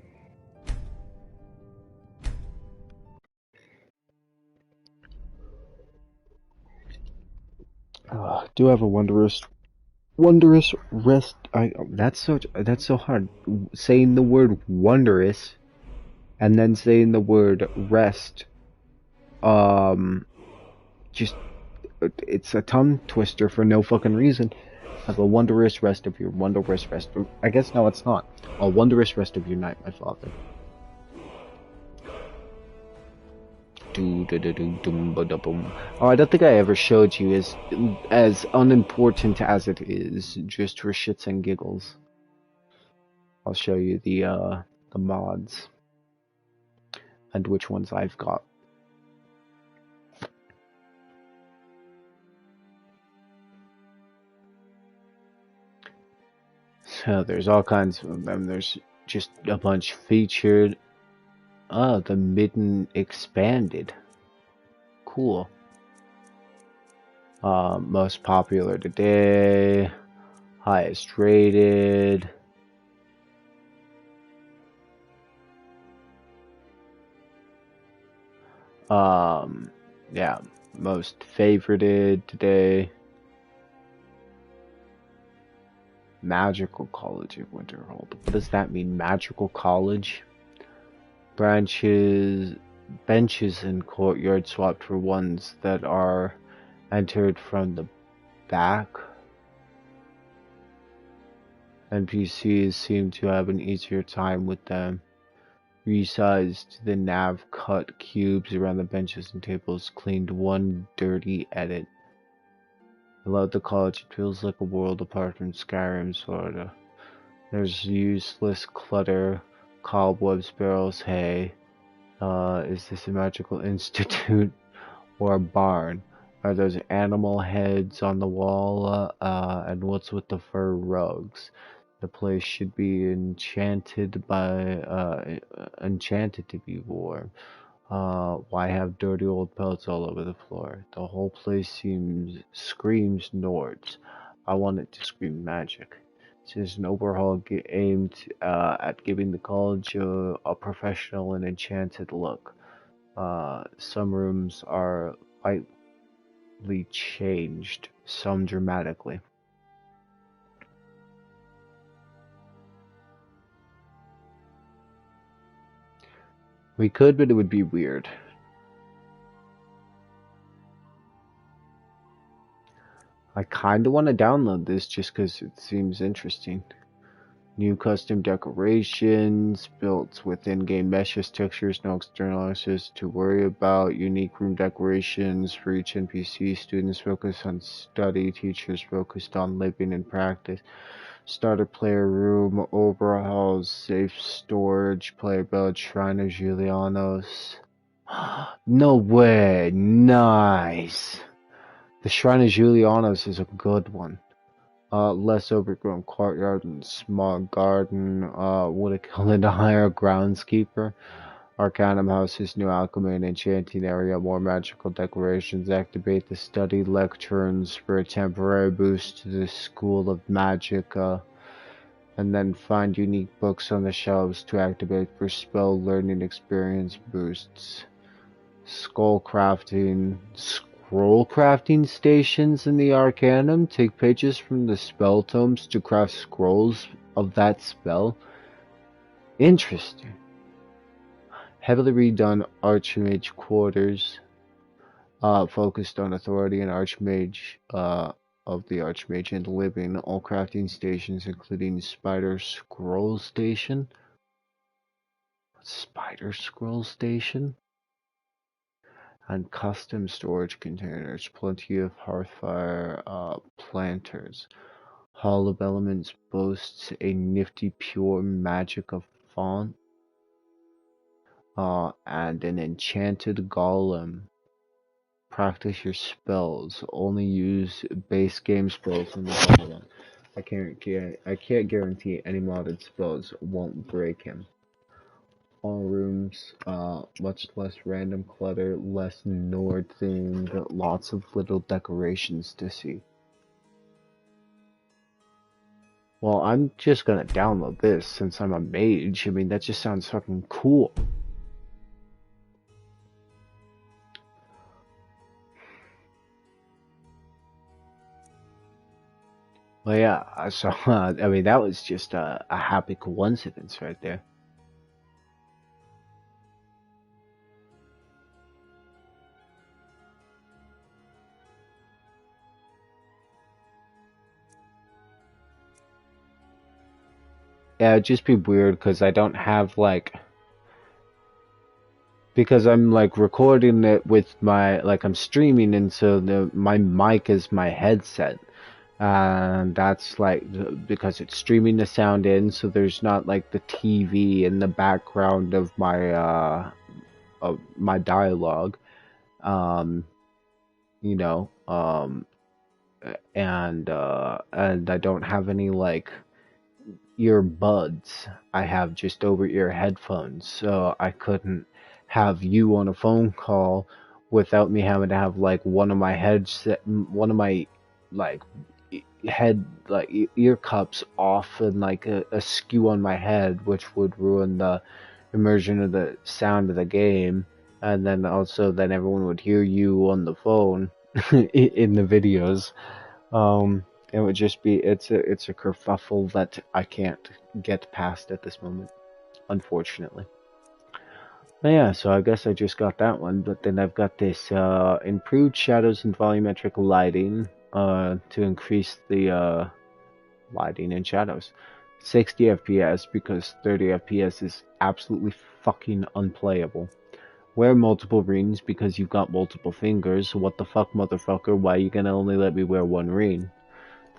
Do have a wondrous rest. That's so hard. Saying the word wondrous. and then saying the word rest. Just it's a tongue twister for no fucking reason. Have a wondrous rest of your wondrous rest. I guess no, it's not. A wondrous rest of your night, my father. Oh, I don't think I ever showed you as unimportant as it is, just for shits and giggles. I'll show you the mods and which ones I've got. So there's all kinds of them. There's just a bunch featured. Oh, the Midden expanded. Cool. Most popular today. Highest rated. Yeah, most favorited today. Magical College of Winterhold. What does that mean? Magical College? Benches and courtyard swapped for ones that are entered from the back. NPCs seem to have an easier time with them. Resized the nav, cut cubes around the benches and tables, cleaned one dirty edit. I love the college. It feels like a world apart from Skyrim, Florida. There's useless clutter, cobwebs, barrels, hay. Is this a magical institute or a barn? Are those animal heads on the wall? And what's with the fur rugs? The place should be enchanted to be warm. Why have dirty old pelts all over the floor? The whole place screams Nords. I want it to scream magic. This is an overhaul aimed at giving the college a professional and enchanted look. Some rooms are slightly changed, some dramatically. We could, but it would be weird. I kinda want to download this just because it seems interesting. New custom decorations, built with in-game meshes, textures, no external access to worry about. Unique room decorations for each NPC. Students focus on study, teachers focused on living and practice. Starter player room, overhauls, safe storage, player build, Shrine of Julianos. No way, nice! The Shrine of Julianos is a good one. Less overgrown courtyard and small garden. Would it kill to hire a groundskeeper? Arcanum House's new alchemy and enchanting area. More magical decorations. Activate the study lecterns for a temporary boost to the School of Magica. And then find unique books on the shelves to activate for spell learning experience boosts. Scroll crafting stations in the Arcanum. Take pages from the spell tomes to craft scrolls of that spell. Interesting. Heavily redone Archmage quarters. Focused on authority and Archmage of the Archmage and living. All crafting stations including Spider Scroll Station. Spider Scroll Station? And custom storage containers, plenty of hearthfire planters. Hall of Elements boasts a nifty pure magic font and an enchanted golem. Practice your spells. Only use base game spells in the golem. I can't guarantee any modded spells won't break him. All rooms, much less random clutter, less Nord themed, lots of little decorations to see. Well, I'm just gonna download this since I'm a mage. I mean, that just sounds fucking cool. Well, yeah, so, I mean, that was just a happy coincidence right there. Yeah, it'd just be weird because I don't have like, because I'm like recording it with my, like I'm streaming, and so my mic is my headset, and that's like because it's streaming the sound in, so there's not like the TV in the background of my dialogue, um, you know, and I don't have any like earbuds. I have just over ear headphones, so I couldn't have you on a phone call without me having to have like one of my like ear cups off and like a skew on my head, which would ruin the immersion of the sound of the game. And then also then everyone would hear you on the phone in the videos. It would just be it's a kerfuffle that I can't get past at this moment, unfortunately. But yeah, so I guess I just got that one, but then I've got this improved shadows and volumetric lighting to increase the lighting and shadows. 60 FPS because 30 FPS is absolutely fucking unplayable. Wear multiple rings because you've got multiple fingers. What the fuck, motherfucker? Why you gonna only let me wear one ring?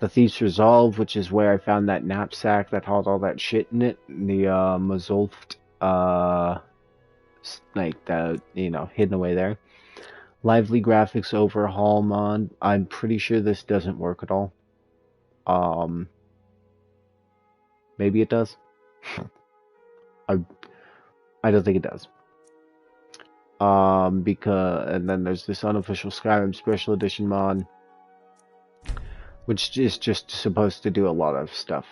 The Thief's Resolve, which is where I found that knapsack that had all that shit in it. The Mazolft, like the, hidden away there. Lively graphics overhaul mod. I'm pretty sure this doesn't work at all. Maybe it does. I don't think it does. And then there's this unofficial Skyrim Special Edition mod, which is just supposed to do a lot of stuff.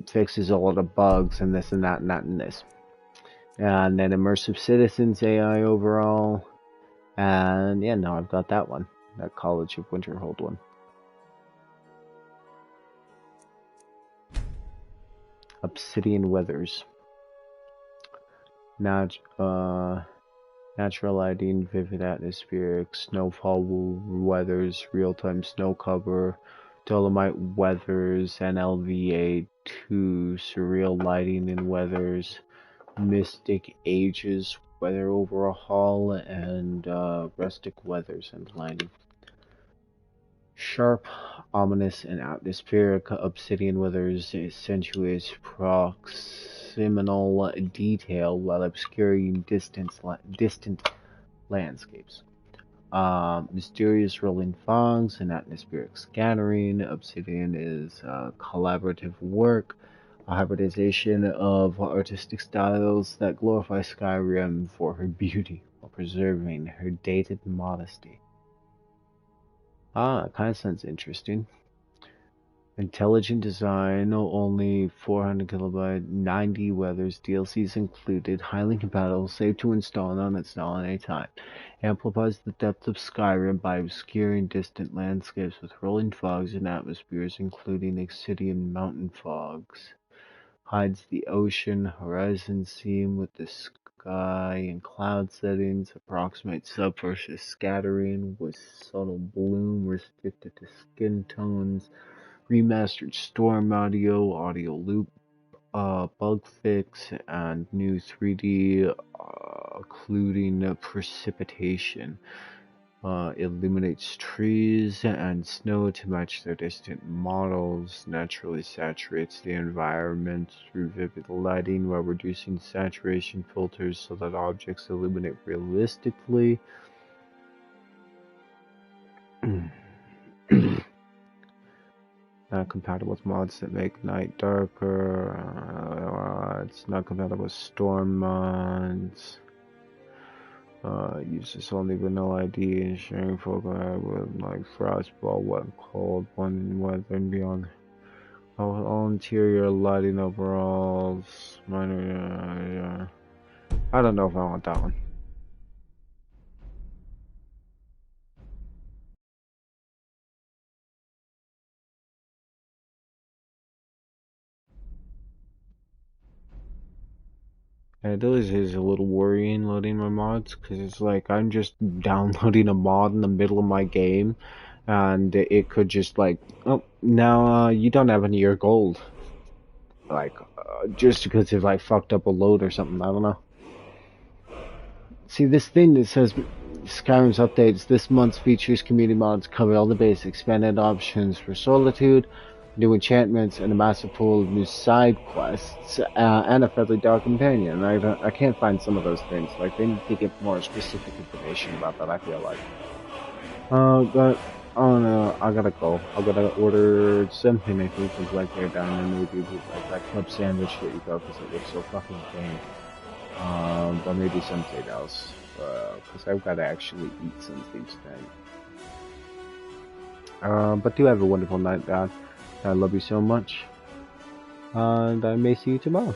Fixes a lot of bugs and this and that and that and this. And then Immersive Citizens AI overall. And yeah, no, I've got that one. That College of Winterhold one. Obsidian Weathers. Natural lighting, vivid atmospheric, snowfall weathers, real-time snow cover, Dolomite weathers, and LVA2, surreal lighting and weathers, Mystic Ages weather overhaul, and rustic weathers and lighting. Sharp, ominous, and atmospheric obsidian weathers accentuates proximal detail while obscuring distant landscapes. Mysterious rolling fogs and atmospheric scattering. Obsidian is collaborative work, a hybridization of artistic styles that glorify Skyrim for her beauty while preserving her dated modesty. It kind of sounds interesting. Intelligent design, only 400 kilobyte, 90 weathers, DLCs included, highly compatible, safe to install and uninstall at any time. Amplifies the depth of Skyrim by obscuring distant landscapes with rolling fogs and atmospheres, including obsidian mountain fogs. Hides the ocean horizon seam with the sky and cloud settings. Approximates subversus scattering with subtle bloom restricted to skin tones. Remastered storm audio loop, bug fix, and new 3D, including precipitation. Illuminates trees and snow to match their distant models. Naturally saturates the environment through vivid lighting while reducing saturation filters so that objects illuminate realistically. Not compatible with mods that make night darker. It's not compatible with storm mods. Uses only vanilla ID and sharing program with like frostball, wet, cold, one weather and beyond. All interior lighting overalls. Minor. I don't know if I want that one. It always is a little worrying loading my mods, because it's like I'm just downloading a mod in the middle of my game, and it could just like, oh, now you don't have any of your gold. like, just because they've like fucked up a load or something. I don't know. See, this thing that says Skyrim's updates this month's features community mods cover all the basics, expanded options for solitude, new enchantments, and a massive pool of new side quests, and a featherly dog companion. I can't find some of those things. Like, they need to get more specific information about that, I feel like. But, oh no, I gotta go. I gotta order something, I think, with like there down and maybe like that club sandwich that you got because it looks so fucking thin. But maybe something else, because I've gotta actually eat something tonight. But do have a wonderful night, Dad. I love you so much, and I may see you tomorrow.